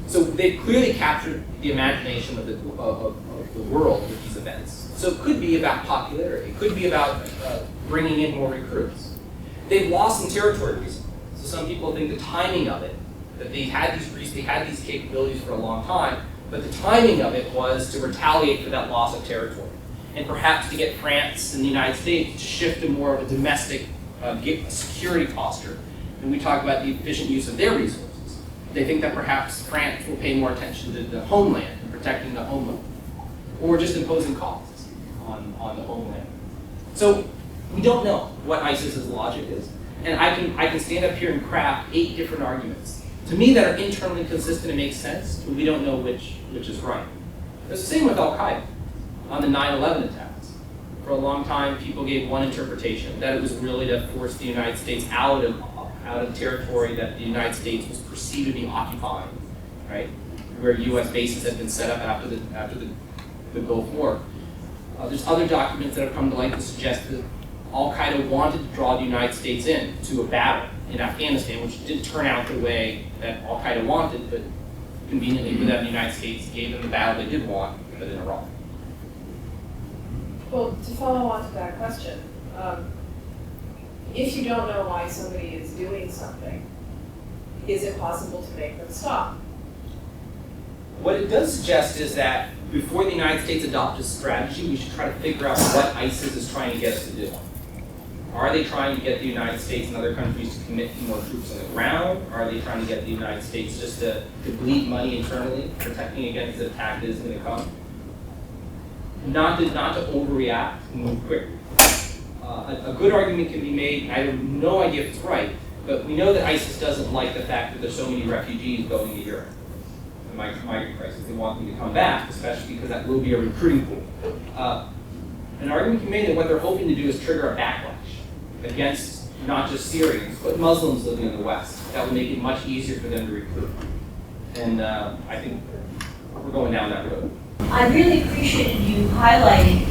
A: So they've clearly captured the imagination of the world with these events. So it could be about popularity. It could be about bringing in more recruits. They've lost some territory recently. So some people think the timing of it, that they had these capabilities for a long time, but the timing of it was to retaliate for that loss of territory, and perhaps to get France and the United States to shift to more of a domestic security posture. And we talk about the efficient use of their resources. They think that perhaps France will pay more attention to the homeland and protecting the homeland, or just imposing costs on the homeland. So we don't know what ISIS's logic is, and I can stand up here and craft 8 different arguments to me that are internally consistent and make sense, but we don't know which is right. It's the same with Al-Qaeda on the 9/11 attacks. For a long time, people gave one interpretation, that it was really to force the United States out of territory that the United States was perceived to be occupying, right? Where U.S. bases had been set up after the Gulf War. There's other documents that have come to light that suggest that Al-Qaeda wanted to draw the United States in to a battle in Afghanistan, which didn't turn out the way that Al-Qaeda wanted, but conveniently for them, the United States gave them the battle they did want, but in Iraq.
F: Well, to follow on to that question, if you don't know why somebody is doing something, is it possible to make them stop?
A: What it does suggest is that before the United States adopts a strategy, we should try to figure out what ISIS is trying to get us to do. Are they trying to get the United States and other countries to commit more troops on the ground? Are they trying to get the United States just to bleed money internally, protecting against the attack that is going to come? Not to overreact and move quickly. A good argument can be made, I have no idea if it's right, but we know that ISIS doesn't like the fact that there's so many refugees going to Europe. The migrant crisis, they want them to come back, especially because that will be a recruiting pool. An argument can be made that what they're hoping to do is trigger a backlash against not just Syrians, but Muslims living in the West. That will make it much easier for them to recruit. And I think we're going down that road.
G: I really appreciated you highlighting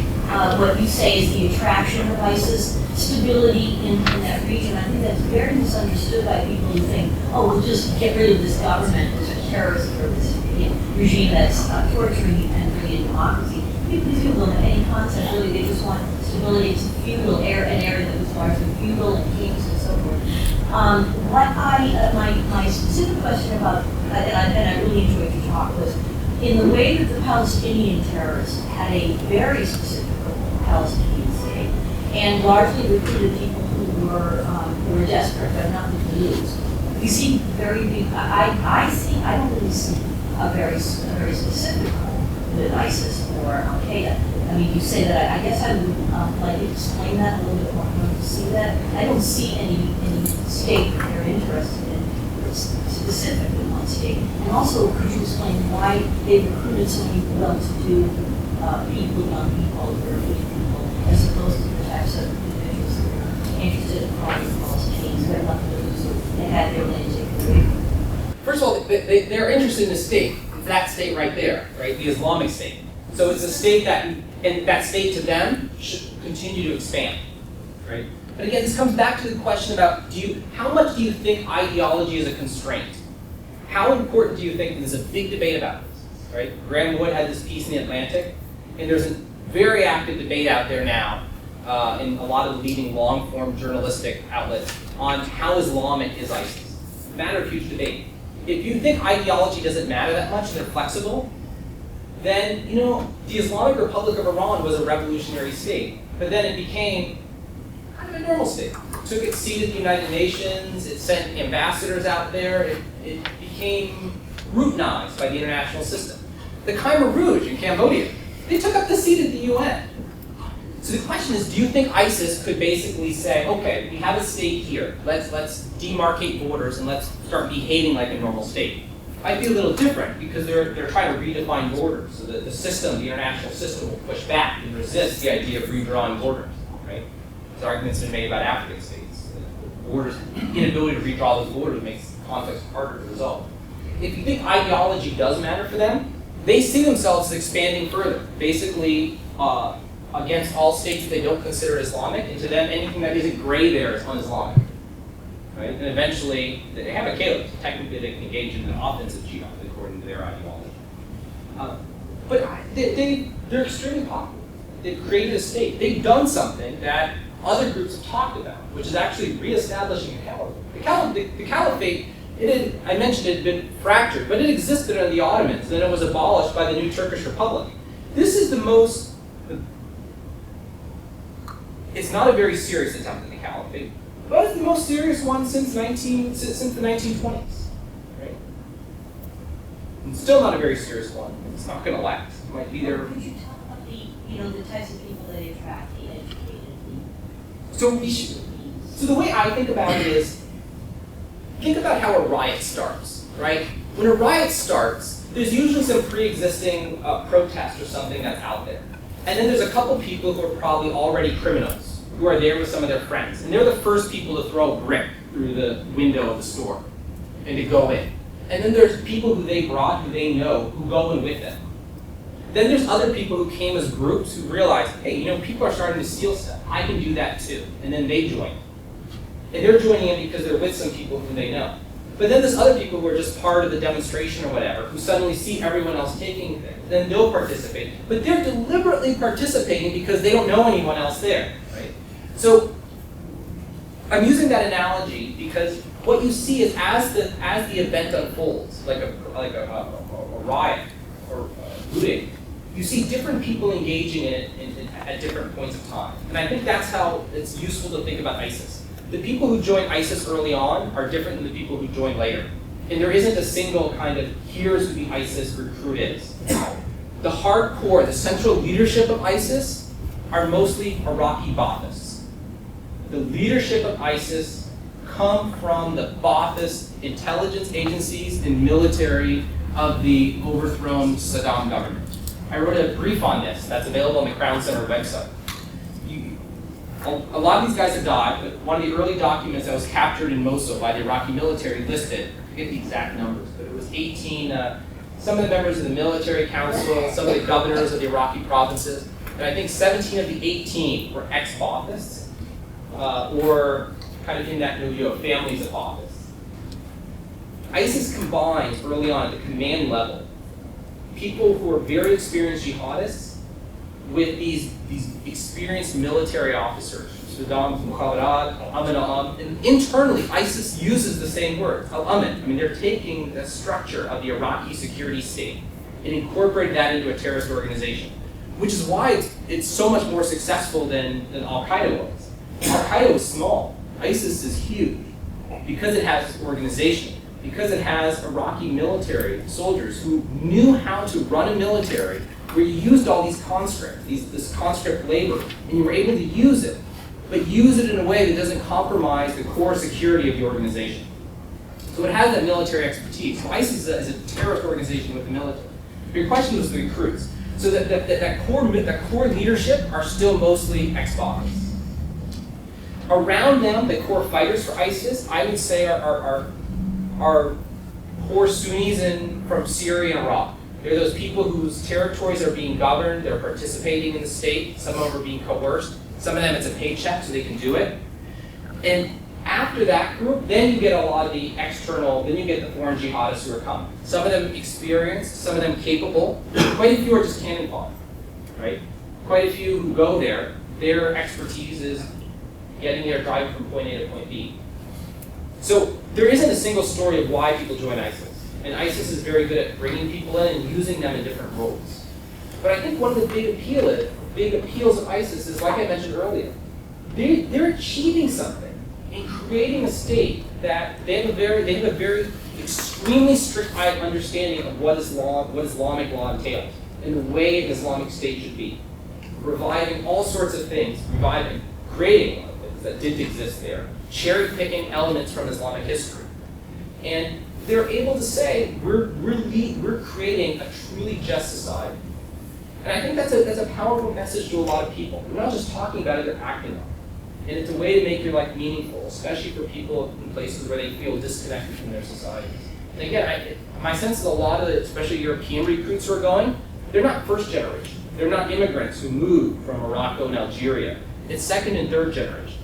G: what you say is the attraction of ISIS, stability in that region. I think that's very misunderstood by people who think, oh, we'll just get rid of this government, this terrorist or this regime that's torturing and bringing democracy. These people don't have any concept, really. They just want stability. It's a feudal area, an area that was largely feudal and kings and so forth. My specific question about, and I really enjoyed your talk, was in the way that the Palestinian terrorists had a very specific Palestinian state and largely recruited people who were desperate but nothing to lose. We see very big. I don't really see a very specific role with ISIS or Al Qaeda. I mean, you say that, I guess I would like to explain that a little bit more, I want to see that. I don't see any state that they're interested in, specifically one state. And also, could you explain why they recruited so many well-to-do people, young people, working people, as opposed to the types of individuals that are interested in foreign policy, who had nothing to lose, they had their land taken away.
C: First of all, they're interested in the state. It's that state right there, right? The Islamic State. So it's a state that, and that state to them should continue to expand, right? But again, this comes back to the question about how much do you think ideology is a constraint? How important do you think, and there's a big debate about this, right? Graham Wood had this piece in The Atlantic, and there's a very active debate out there now in a lot of the leading long-form journalistic outlets on how Islamic is ISIS. It's a matter of huge debate. If you think ideology doesn't matter that much and they're flexible, then, the Islamic Republic of Iran was a revolutionary state, but then it became kind of a normal state. It took its seat at the United Nations, it sent ambassadors out there, it became routinized by the international system. The Khmer Rouge in Cambodia, they took up the seat at the UN. So the question is, do you think ISIS could basically say, okay, we have a state here, let's demarcate borders and let's start behaving like a normal state? Might be a little different because they're trying to redefine borders. So the system, the international system, will push back and resist the idea of redrawing borders, right? There's arguments been made about African states. The borders, inability to redraw those borders makes conflicts harder to resolve. If you think ideology does matter for them, they see themselves as expanding further, basically against all states that they don't consider Islamic, and to them anything that isn't gray there is un-Islamic. Right? And eventually, they have a caliph, so technically they can engage in an offensive jihad according to their ideology. But they're extremely popular. They've created a state. They've done something that other groups have talked about, which is actually reestablishing a caliphate. The caliphate, I mentioned it had been fractured, but it existed under the Ottomans, then it was abolished by the new Turkish Republic. This is it's not a very serious attempt at the caliphate, but it's the most serious one since the 1920s, right? It's still not a very serious one. It's not going to last. It might be there.
G: Could you talk about the types of people that they attract, the educated,
C: So the way I think about it is, think about how a riot starts, right? When a riot starts, there's usually some pre-existing protest or something that's out there. And then there's a couple people who are probably already criminals, who are there with some of their friends. And they're the first people to throw a brick through the window of the store and to go in. And then there's people who they brought, who they know, who go in with them. Then there's other people who came as groups who realize, hey, people are starting to steal stuff. I can do that too. And then they join. And they're joining in because they're with some people who they know. But then there's other people who are just part of the demonstration or whatever, who suddenly see everyone else taking things. Then they'll participate. But they're deliberately participating because they don't know anyone else there, right? So I'm using that analogy because what you see is as the event unfolds, like a riot or looting, you see different people engaging in it at different points of time. And I think that's how it's useful to think about ISIS. The people who join ISIS early on are different than the people who join later. And there isn't a single kind of, here's who the ISIS recruit is. The hardcore, the central leadership of ISIS are mostly Iraqi Baathists. The leadership of ISIS come from the Baathist intelligence agencies and military of the overthrown Saddam government. I wrote a brief on this that's available on the Crown Center website. A lot of these guys have died, but one of the early documents that was captured in Mosul by the Iraqi military listed, I forget the exact numbers, but it was 18, some of the members of the military council, some of the governors of the Iraqi provinces, and I think 17 of the 18 were ex-Baathists, or kind of in that milieu, families of Baathists. ISIS combines early on at the command level people who are very experienced jihadists with these experienced military officers, Saddam's Mukhabarat, al-Amin, and internally ISIS uses the same word, al-Amin. I mean, they're taking the structure of the Iraqi security state and incorporating that into a terrorist organization, which is why it's so much more successful than Al-Qaeda was. Al-Qaeda was small. ISIS is huge because it has organization, because it has Iraqi military soldiers who knew how to run a military where you used all these conscripts, this conscript labor, and you were able to use it, but use it in a way that doesn't compromise the core security of the organization. So it has that military expertise. So ISIS is a terrorist organization with the military. But your question was the recruits. So that core leadership are still mostly ex-Ba'athists. Around them, the core fighters for ISIS, I would say are core Sunnis from Syria and Iraq. They're those people whose territories are being governed, they're participating in the state, some of them are being coerced, some of them it's a paycheck so they can do it. And after that group, then you get a lot of the external, then you get the foreign jihadists who are coming. Some of them experienced, some of them capable, quite a few are just cannon fodder, right? Quite a few who go there, their expertise is getting there, driving from point A to point B. So there isn't a single story of why people join ISIS. And ISIS is very good at bringing people in and using them in different roles. But I think one of the big appeals of ISIS is, like I mentioned earlier, they're achieving something in creating a state that they have a very extremely strict understanding of what Islamic law entails and the way an Islamic state should be. Reviving all sorts of things, creating a lot of things that didn't exist there, cherry-picking elements from Islamic history. And they're able to say, we're creating a truly just society. And I think that's a powerful message to a lot of people. They're not just talking about it, they're acting on it. And it's a way to make your life meaningful, especially for people in places where they feel disconnected from their societies. And again, my sense is a lot of especially European recruits who are going, they're not first generation. They're not immigrants who moved from Morocco and Algeria. It's second and third generations.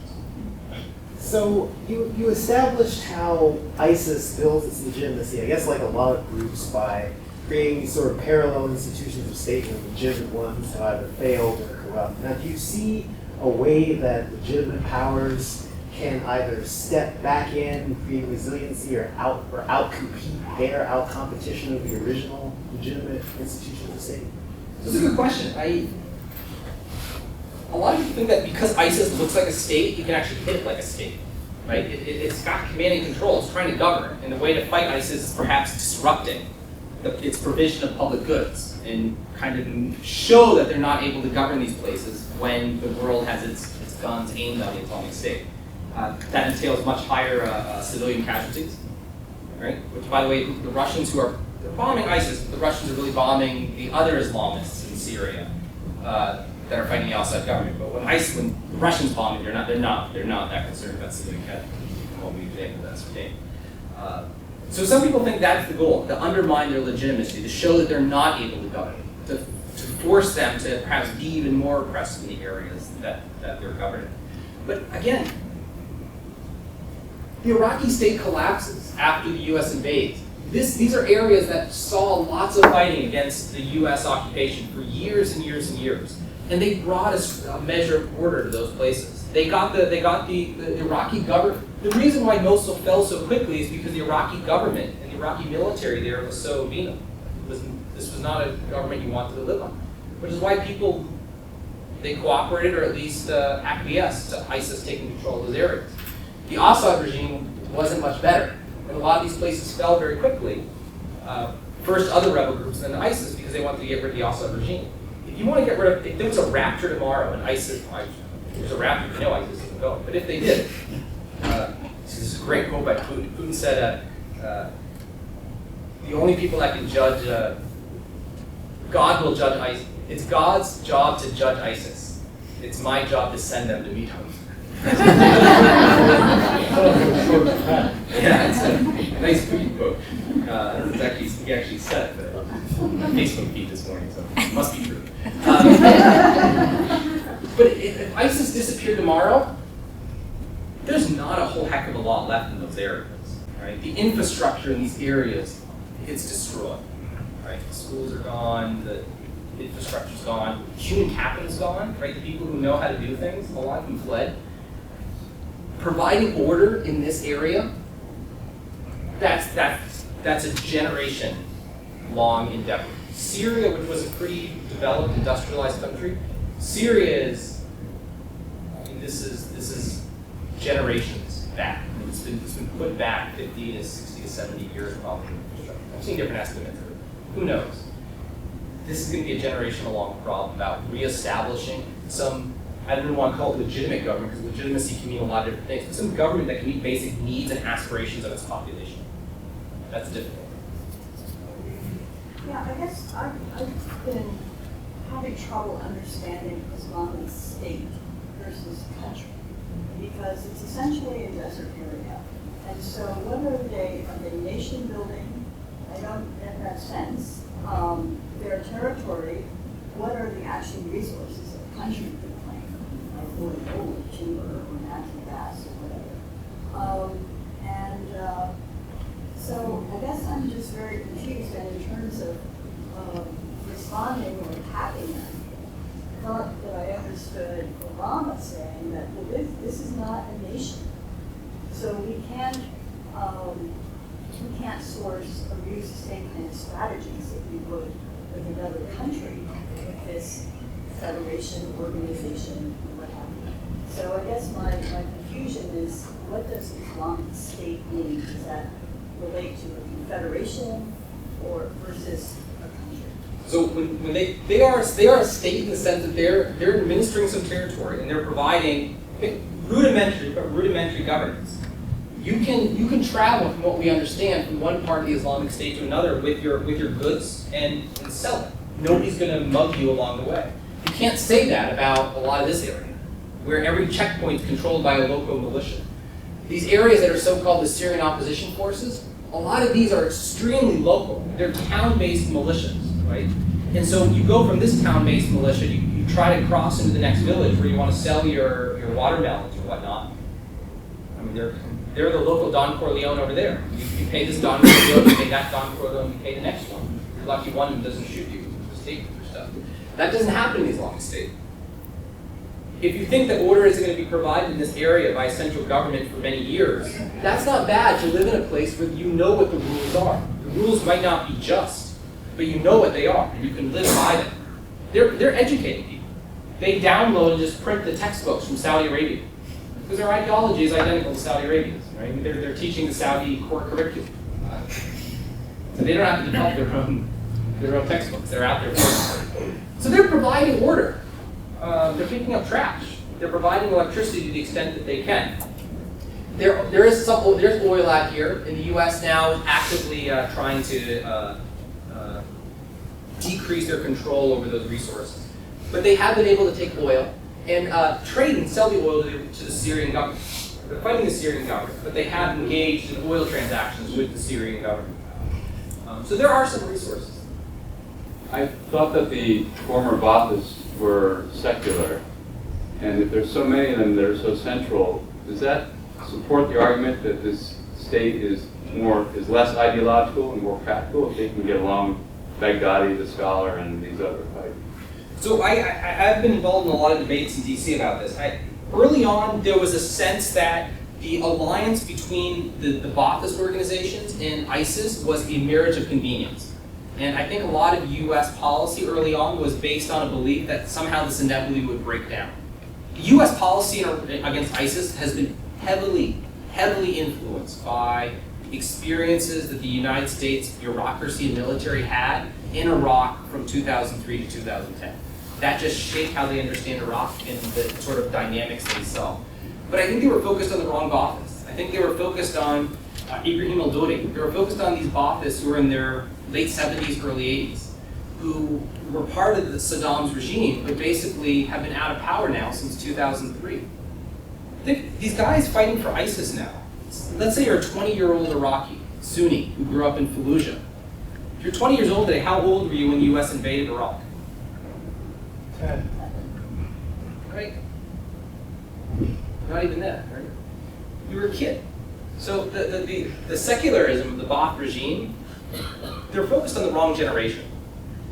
H: So you established how ISIS builds its legitimacy, I guess like a lot of groups, by creating these sort of parallel institutions of state where legitimate ones have either failed or corrupt. Now, do you see a way that legitimate powers can either step back in, create resiliency, or out-compete their out-competition of the original legitimate institutions of the state?
C: That's a good question. A lot of people think that because ISIS looks like a state, you can actually hit it like a state, right? It's got command and control. It's trying to govern, and the way to fight ISIS is perhaps disrupting its provision of public goods and kind of show that they're not able to govern these places when the world has its guns aimed at the Islamic State. That entails much higher civilian casualties, right? Which, by the way, the Russians they're bombing ISIS, but the Russians are really bombing the other Islamists in Syria that are fighting the Assad government. But when the Russians bomb it, they're not that concerned about civilian casualties. What we think that's the So some people think that's the goal, to undermine their legitimacy, to show that they're not able to govern, to force them to perhaps be even more oppressive in the areas that they're governing. But again, the Iraqi state collapses after the US invades. These are areas that saw lots of fighting against the US occupation for years and years and years. And they brought a measure of order to those places. They got the Iraqi government. The reason why Mosul fell so quickly is because the Iraqi government and the Iraqi military there was so venal. This was not a government you wanted to live on. Which is why they cooperated or at least acquiesced to ISIS taking control of those areas. The Assad regime wasn't much better. And a lot of these places fell very quickly. First other rebel groups, then ISIS, because they wanted to get rid of the Assad regime. If you want to get rid of, if there was a rapture tomorrow and ISIS, there's a rapture, you know ISIS isn't going, but if they did, this is a great quote by Putin. Putin said, the only people that can judge, God will judge ISIS. It's God's job to judge ISIS. It's my job to send them to meet him. Yeah, it's a nice Putin quote. I don't know if he actually said it, but on Facebook feed this morning, so it must be true. But if ISIS disappeared tomorrow, there's not a whole heck of a lot left in those areas, right? The infrastructure in these areas, it's destroyed, right? The schools are gone, the infrastructure's gone, human capital's gone, right? The people who know how to do things, a lot of them fled. Providing order in this area, that's a generation-long endeavor. Syria, which was a pretty developed, industrialized country, Syria is, this is generations back. I mean, it's been put back 50 to 60 to 70 years of infrastructure. I've seen different estimates of it. Who knows?
A: this is going to be a generational-long problem about reestablishing some, I don't want to call it legitimate government, because legitimacy can mean a lot of different things, but some government that can meet basic needs and aspirations of its population. That's difficult.
I: Yeah, I guess I've been having trouble understanding Islamic state versus country, because it's essentially a desert area. And so whether are they nation building, I don't in that sense, their territory, what are the actual resources of the country could claim, like oil, timber, or natural gas, or whatever. So I guess I'm just very confused, and in terms of responding or attacking them, I thought that I understood Obama saying that, well, this is not a nation. So we can't source or use the same kind of strategies that we would with another country, with this federation, organization, or what have you. So I guess my confusion is, what does Islamic State mean? Does that relate to a confederation or versus a country?
A: So when they are a state in the sense that they're administering some territory and they're providing rudimentary governance. You can travel, from what we understand, from one part of the Islamic State to another with your goods and sell it. Nobody's going to mug you along the way. You can't say that about a lot of this area, where every checkpoint is controlled by a local militia. These areas that are so-called the Syrian opposition forces, a lot of these are extremely local. They're town-based militias, right? And so you go from this town-based militia, you try to cross into the next village where you want to sell your watermelons or whatnot. I mean, they're the local Don Corleone over there. You pay this Don Corleone, you pay that Don Corleone, you pay the next one. You're lucky one of them doesn't shoot you with state or stuff. That doesn't happen in the Islamic State. If you think that order isn't going to be provided in this area by central government for many years, that's not bad to live in a place where you know what the rules are. The rules might not be just, but you know what they are, and you can live by them. They're educating people. They download and just print the textbooks from Saudi Arabia, because their ideology is identical to Saudi Arabia's, right? They're teaching the Saudi core curriculum. So they don't have to develop their own textbooks. They're out there. So they're providing order. They're picking up trash. They're providing electricity to the extent that they can. There's oil out here. In the U.S. now, actively trying to decrease their control over those resources. But they have been able to take oil and trade and sell the oil to the Syrian government. They're fighting the Syrian government, but they have engaged in oil transactions with the Syrian government. So there are some resources.
J: I thought that the former Baathists were secular, and if there's so many of them that are so central, does that support the argument that this state is less ideological and more practical if they can get along Baghdadi, the scholar, and these other types?
A: So I've been involved in a lot of debates in DC about this. Early on, there was a sense that the alliance between the Baathist organizations and ISIS was a marriage of convenience. And I think a lot of US policy early on was based on a belief that somehow this inevitably would break down. US policy against ISIS has been heavily influenced by experiences that the United States bureaucracy and military had in Iraq from 2003 to 2010. That just shaped how they understand Iraq and the sort of dynamics they saw. But I think they were focused on the wrong Baathists. I think they were focused on Ibrahim al-Dodi. They were focused on these Baathists who were in their late 70s, early 80s, who were part of Saddam's regime, but basically have been out of power now since 2003. I think these guys fighting for ISIS now, let's say you're a 20-year-old Iraqi, Sunni, who grew up in Fallujah. If you're 20 years old today, how old were you when the US invaded Iraq?
H: 10.
A: Right? Not even that, right? You were a kid. So the secularism of the Baath regime, they're focused on the wrong generation.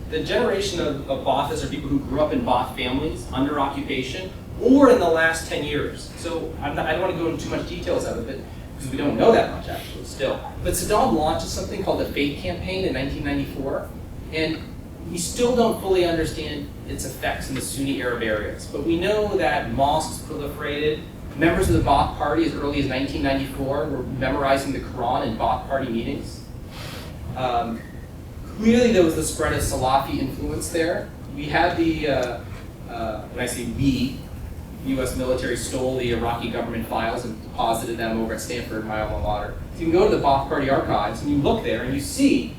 A: The generation of Baathists are people who grew up in Baath families under occupation or in the last 10 years. So I don't want to go into too much details of it, because we don't know that much actually still. But Saddam launched something called the Faith Campaign in 1994, and we still don't fully understand its effects in the Sunni Arab areas. But we know that mosques proliferated. Members of the Baath Party as early as 1994 were memorizing the Quran in Baath Party meetings.
C: Clearly there was the spread of Salafi influence there. We had the, when I say we, US military stole the Iraqi government files and deposited them over at Stanford, my alma mater. So you can go to the Ba'ath Party archives and you look there and you see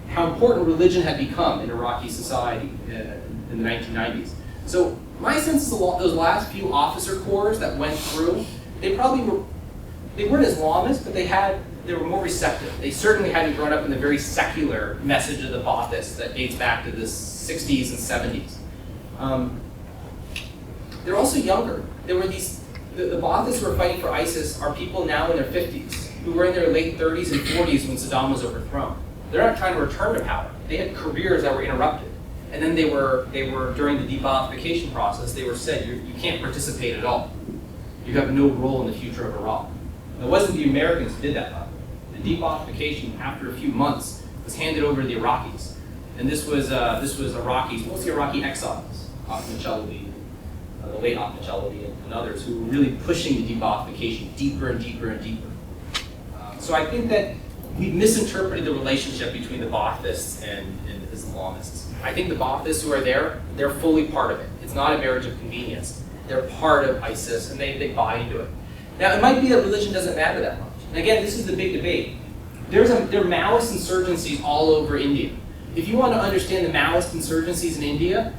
C: how important religion had become in Iraqi society in the 1990s. So my sense is those last few officer corps that went through, they weren't Islamist, but they were more receptive. They certainly hadn't grown up in the very secular message of the Baathists that dates back to the 60s and 70s. They're also younger. There were the Baathists who were fighting for ISIS are people now in their 50s, who were in their late 30s and 40s when Saddam was overthrown. They're not trying to return to power. They had careers that were interrupted. And then they were during the de-Baathification process, they were said, you can't participate at all. You have no role in the future of Iraq. And it wasn't the Americans who did that, by the way. The de-Baathification, after a few months, was handed over to the Iraqis. And this was Iraqis, mostly Iraqi exiles, Ahmed Chalabi, the late Ahmed Chalabi, and others, who were really pushing the de-Baathification deeper and deeper and deeper. So I think that we misinterpreted the relationship between the Baathists and Islamists. I think the Baathists who are there, they're fully part of it. It's not a marriage of convenience. They're part of ISIS, and they buy into it. Now, it might be that religion doesn't matter that much. And again, this is the big debate. There are Maoist insurgencies all over India. If you want to understand the Maoist insurgencies in India,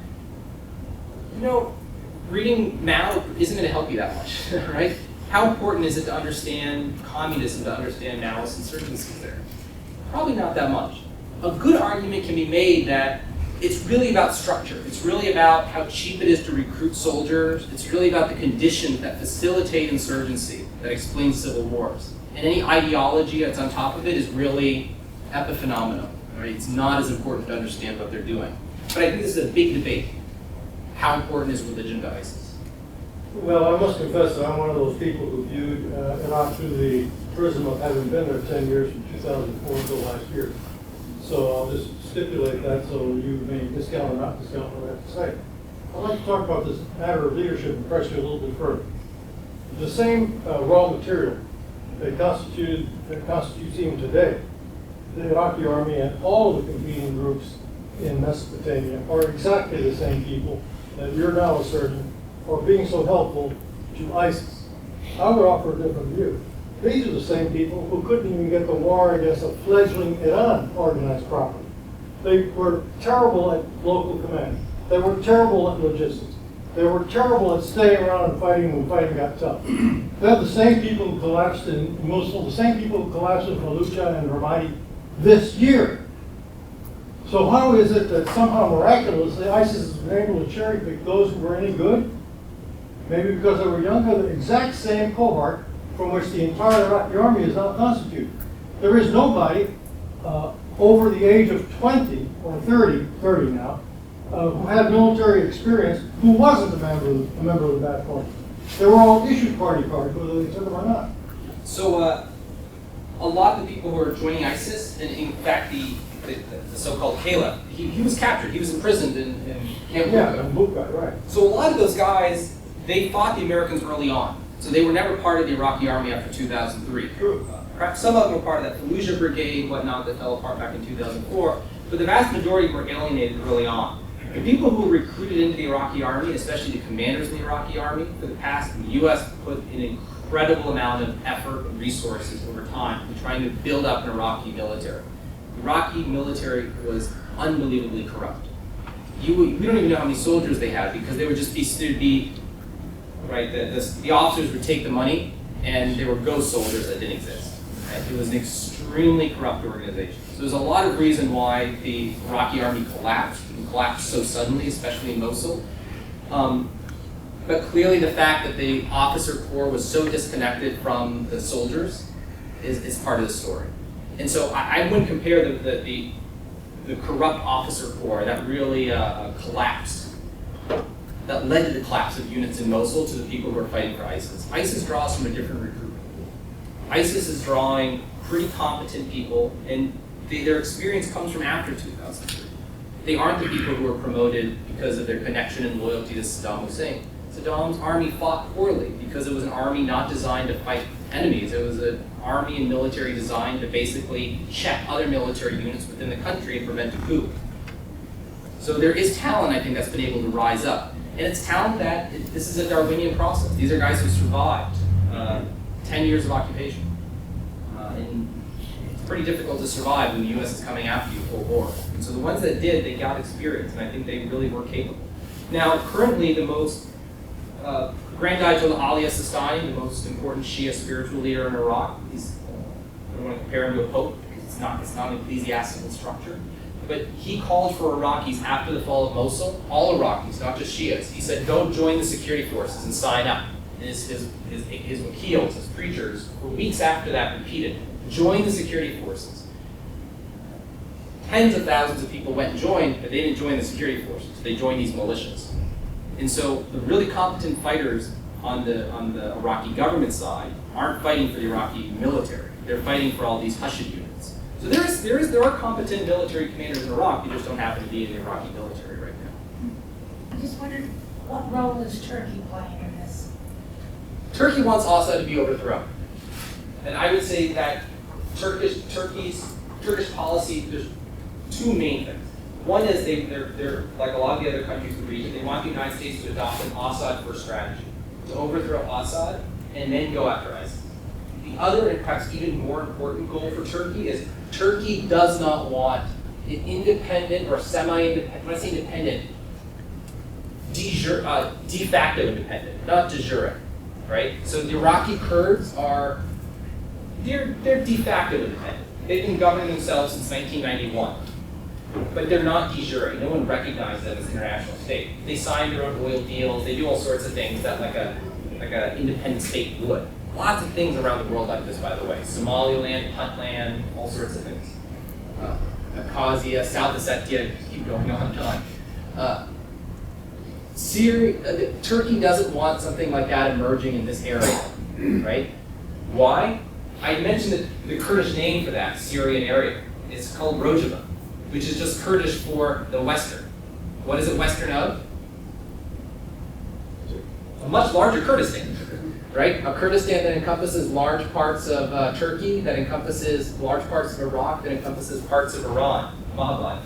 C: reading Mao isn't going to help you that much, right? How important is it to understand communism, to understand Maoist insurgencies there? Probably not that much. A good argument can be made that it's really about structure. It's really about how cheap it is to recruit soldiers. It's really about the conditions that facilitate insurgency, that explain civil wars. And any ideology that's on top of it is really epiphenomenal. Right? It's not as important to understand what they're doing. But I think this is a big debate. How important is religion to ISIS?
K: Well, I must confess that I'm one of those people who viewed Iraq through the prism of having been there 10 years from 2004 until last year. So I'll just stipulate that so you may discount or not discount what I have to say. I'd like to talk about this matter of leadership and press you a little bit further. The same raw material that constitutes even today the Iraqi army and all of the competing groups in Mesopotamia are exactly the same people that you're now asserting are being so helpful to ISIS. I would offer a different view. These are the same people who couldn't even get the war against a fledgling Iran organized properly. They were terrible at local command. They were terrible at logistics. They were terrible at staying around and fighting when fighting got tough. They're the same people who collapsed in Mosul, the same people who collapsed in Fallujah and Ramadi this year. So how is it that somehow miraculously ISIS has been able to cherry pick those who were any good? Maybe because they were younger, the exact same cohort from which the entire Iraqi army is now constituted. There is nobody over the age of 20 or 30 now, who had military experience who wasn't a member of the Ba'ath Party. They were all issued party cards, whether they took them or not.
C: So a lot of the people who are joining ISIS, and in fact the so-called Caliph, he was captured, he was imprisoned in Camp Bucca.
K: Yeah, Bucca, right.
C: So a lot of those guys, they fought the Americans early on. So they were never part of the Iraqi army after 2003. Perhaps some of them were part of that Fallujah brigade, whatnot, that fell apart back in 2004. But the vast majority were alienated early on. The people who were recruited into the Iraqi army, especially the commanders in the Iraqi army, for the past, the U.S. put an incredible amount of effort and resources over time in trying to build up an Iraqi military. The Iraqi military was unbelievably corrupt. We don't even know how many soldiers they had because they would just be right? The officers would take the money, and there were ghost soldiers that didn't exist. Right? It was an extremely corrupt organization. So there's a lot of reason why the Iraqi army collapsed, and collapsed so suddenly, especially in Mosul. But clearly the fact that the officer corps was so disconnected from the soldiers is part of the story. And so I wouldn't compare the corrupt officer corps that really collapsed, that led to the collapse of units in Mosul, to the people who are fighting for ISIS. ISIS draws from a different recruitment pool. ISIS is drawing pretty competent people, and their experience comes from after 2003. They aren't the people who were promoted because of their connection and loyalty to Saddam Hussein. Saddam's army fought poorly because it was an army not designed to fight
A: enemies. It was an army and military designed to basically check other military units within the country and prevent a coup. So there is talent, I think, that's been able to rise up. And it's talent that, this is a Darwinian process. These are guys who survived 10 years of occupation. And it's pretty difficult to survive when the US is coming after you full bore. And so the ones that did, they got experience, and I think they really were capable. Now, currently, the most Grand Ayatollah Ali Sistani, the most important Shia spiritual leader in Iraq, he's, I don't want to compare him to a pope, because it's not an ecclesiastical structure, but he called for Iraqis after the fall of Mosul, all Iraqis, not just Shias. He said, don't join the security forces and sign up. And his wakils, his preachers, for weeks after that repeated, join the security forces. Tens of thousands of people went and joined, but they didn't join the security forces. They joined these militias. And so the really competent fighters on the Iraqi government side aren't fighting for the Iraqi military. They're fighting for all these Hashid units. So there are competent military commanders in Iraq, they just don't happen to be in the Iraqi military right now.
G: I just wondered, what role is Turkey playing in this?
A: Turkey wants Assad to be overthrown. And I would say that Turkish policy, there's two main things. One is they're like a lot of the other countries in the region, they want the United States to adopt an Assad-first strategy, to overthrow Assad and then go after ISIS. The other, and perhaps even more important goal for Turkey is Turkey does not want an independent or semi-independent, when I say independent, de facto independent, not de jure, right? So the Iraqi Kurds they're de facto independent. They've been governing themselves since 1991. But they're not de jure. No one recognizes them as an international state. They sign their own oil deals. They do all sorts of things that like a independent state would. Lots of things around the world like this, by the way. Somaliland, Puntland, all sorts of things. Abkhazia, South Ossetia, keep going on and on. Turkey doesn't want something like that emerging in this area, right? Why? I mentioned the Kurdish name for that Syrian area. It's called Rojava, which is just Kurdish for the Western. What is it Western of? A much larger Kurdistan, right? A Kurdistan that encompasses large parts of Turkey, that encompasses large parts of Iraq, that encompasses parts of Iran, Mahabad.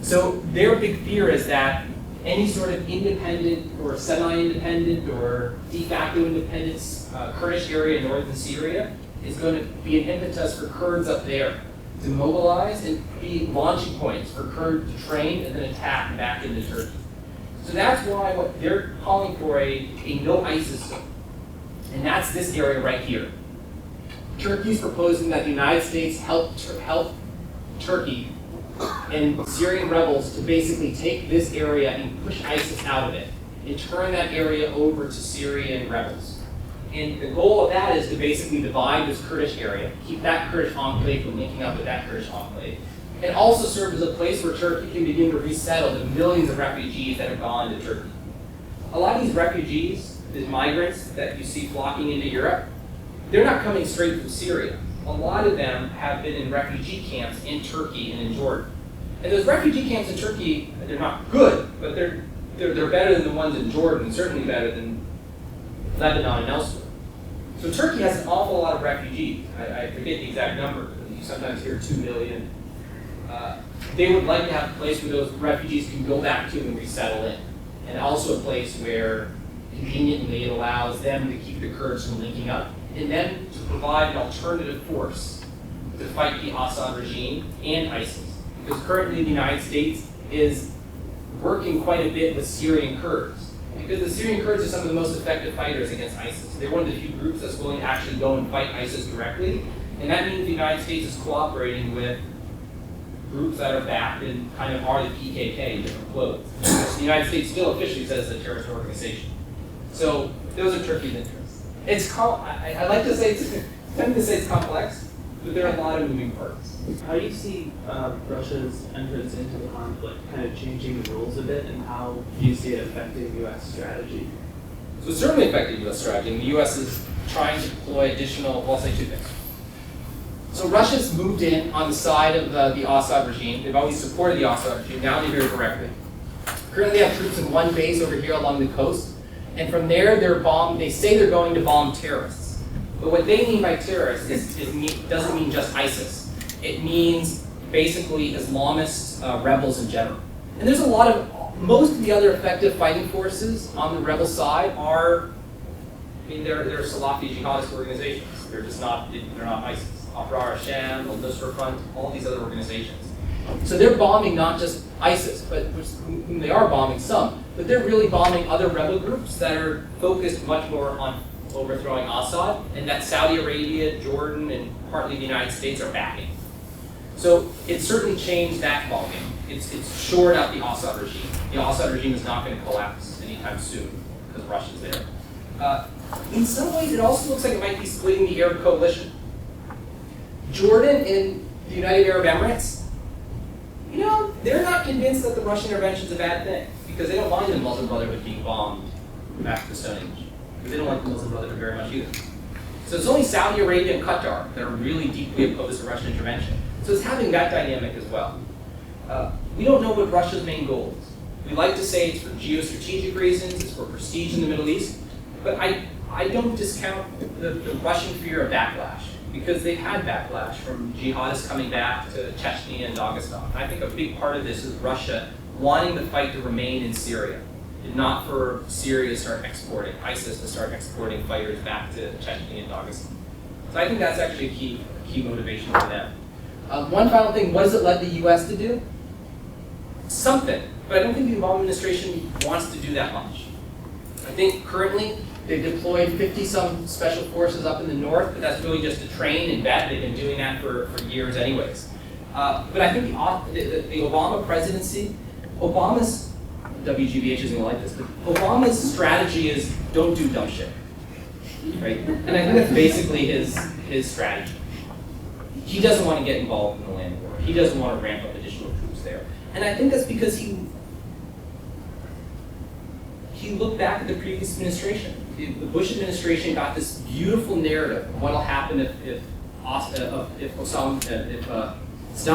A: So their big fear is that any sort of independent or semi-independent or de facto independent Kurdish area in northern Syria is going to be an impetus for Kurds up there to mobilize and be launching points for Kurds to train and then attack back into Turkey. So that's why what they're calling for a no ISIS zone. And that's this area right here. Turkey's proposing that the United States help Turkey and Syrian rebels to basically take this area and push ISIS out of it and turn that area over to Syrian rebels. And the goal of that is to basically divide this Kurdish area, keep that Kurdish enclave from linking up with that Kurdish enclave, and also serve as a place where Turkey can begin to resettle the millions of refugees that have gone to Turkey. A lot of these refugees, these migrants that you see flocking into Europe, they're not coming straight from Syria. A lot of them have been in refugee camps in Turkey and in Jordan. And those refugee camps in Turkey, they're not good, but they're better than the ones in Jordan, and certainly better than Lebanon and elsewhere. So Turkey has an awful lot of refugees. I forget the exact number, but you sometimes hear 2 million. They would like to have a place where those refugees can go back to and resettle in. And also a place where conveniently it allows them to keep the Kurds from linking up, and then to provide an alternative force to fight the Assad regime and ISIS. Because currently the United States is working quite a bit with Syrian Kurds. Because the Syrian Kurds are some of the most effective fighters against ISIS. They're one of the few groups that's willing to actually go and fight ISIS directly. And that means the United States is cooperating with groups that are backed and kind of are the PKK in different clothes. The United States still officially says it's a terrorist organization. So those are Turkey's interests. I like to say it's complex, but there are a lot of moving parts.
L: How do you see Russia's entrance into the conflict kind of changing the rules a bit, and how do you see it affecting U.S. strategy?
A: So it's certainly affecting U.S. strategy, and the U.S. is trying to deploy additional, well, I'll say two things. So Russia's moved in on the side of the Assad regime. They've always supported the Assad regime, now they hear correctly. Currently they have troops in one base over here along the coast, and from there they say they're going to bomb terrorists. But what they mean by terrorists doesn't mean just ISIS. It means basically Islamist rebels in general. And there's most of the other effective fighting forces on the rebel side are, they're Salafi jihadist organizations. They're not ISIS. Afrar Sham, Al-Nusra Front, all these other organizations. So they're bombing not just ISIS, but whom they are bombing some, but they're really bombing other rebel groups that are focused much more on overthrowing Assad, and that Saudi Arabia, Jordan, and partly the United States are backing. So it certainly changed that ballgame. It's shored up the Assad regime. The Assad regime is not going to collapse anytime soon because Russia's there. In some ways, it also looks like it might be splitting the Arab coalition. Jordan and the United Arab Emirates, they're not convinced that the Russian intervention is a bad thing because they don't mind the Muslim Brotherhood being bombed back to the Stone Age. They don't like the Muslim Brotherhood very much either. So it's only Saudi Arabia and Qatar that are really deeply opposed to Russian intervention. So it's having that dynamic as well. We don't know what Russia's main goal is. We like to say it's for geostrategic reasons, it's for prestige in the Middle East, but I don't discount the Russian fear of backlash, because they've had backlash from jihadists coming back to Chechnya and Dagestan. I think a big part of this is Russia wanting the fight to remain in Syria, and not for Syria to start exporting, ISIS to start exporting fighters back to Chechnya and Dagestan. So I think that's actually a key motivation for them. One final thing, what does it led the US to do? Something, but I don't think the Obama administration wants to do that much. I think currently they've deployed 50-some special forces up in the north, but that's really just to train and vet. They've been doing that for years anyways. But I think the Obama presidency, Obama's, WGBH isn't gonna like this, but Obama's strategy is don't do dumb shit, right? And I think that's basically his strategy. He doesn't want to get involved in the land war. He doesn't want to ramp up additional troops there. And I think that's because he looked back at the previous administration. The Bush administration got this beautiful narrative of what will happen if Saddam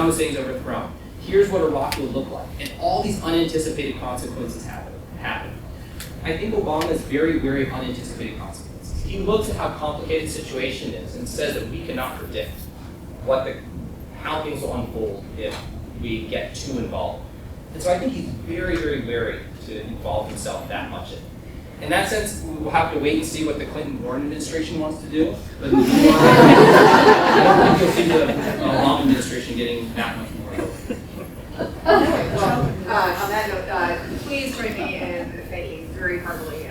A: Hussein is overthrown. Here's what Iraq will look like. And all these unanticipated consequences happen. I think Obama has very, very unanticipated consequences. He looks at how complicated the situation is and says that we cannot predict how things will unfold if we get too involved. And so I think he's very, very wary to involve himself that much in it. In that sense, we'll have to wait and see what the Clinton-Warren administration wants to do. But I don't think you'll see the Obama administration getting that much more.
F: On that note, please join me in thanking very heartily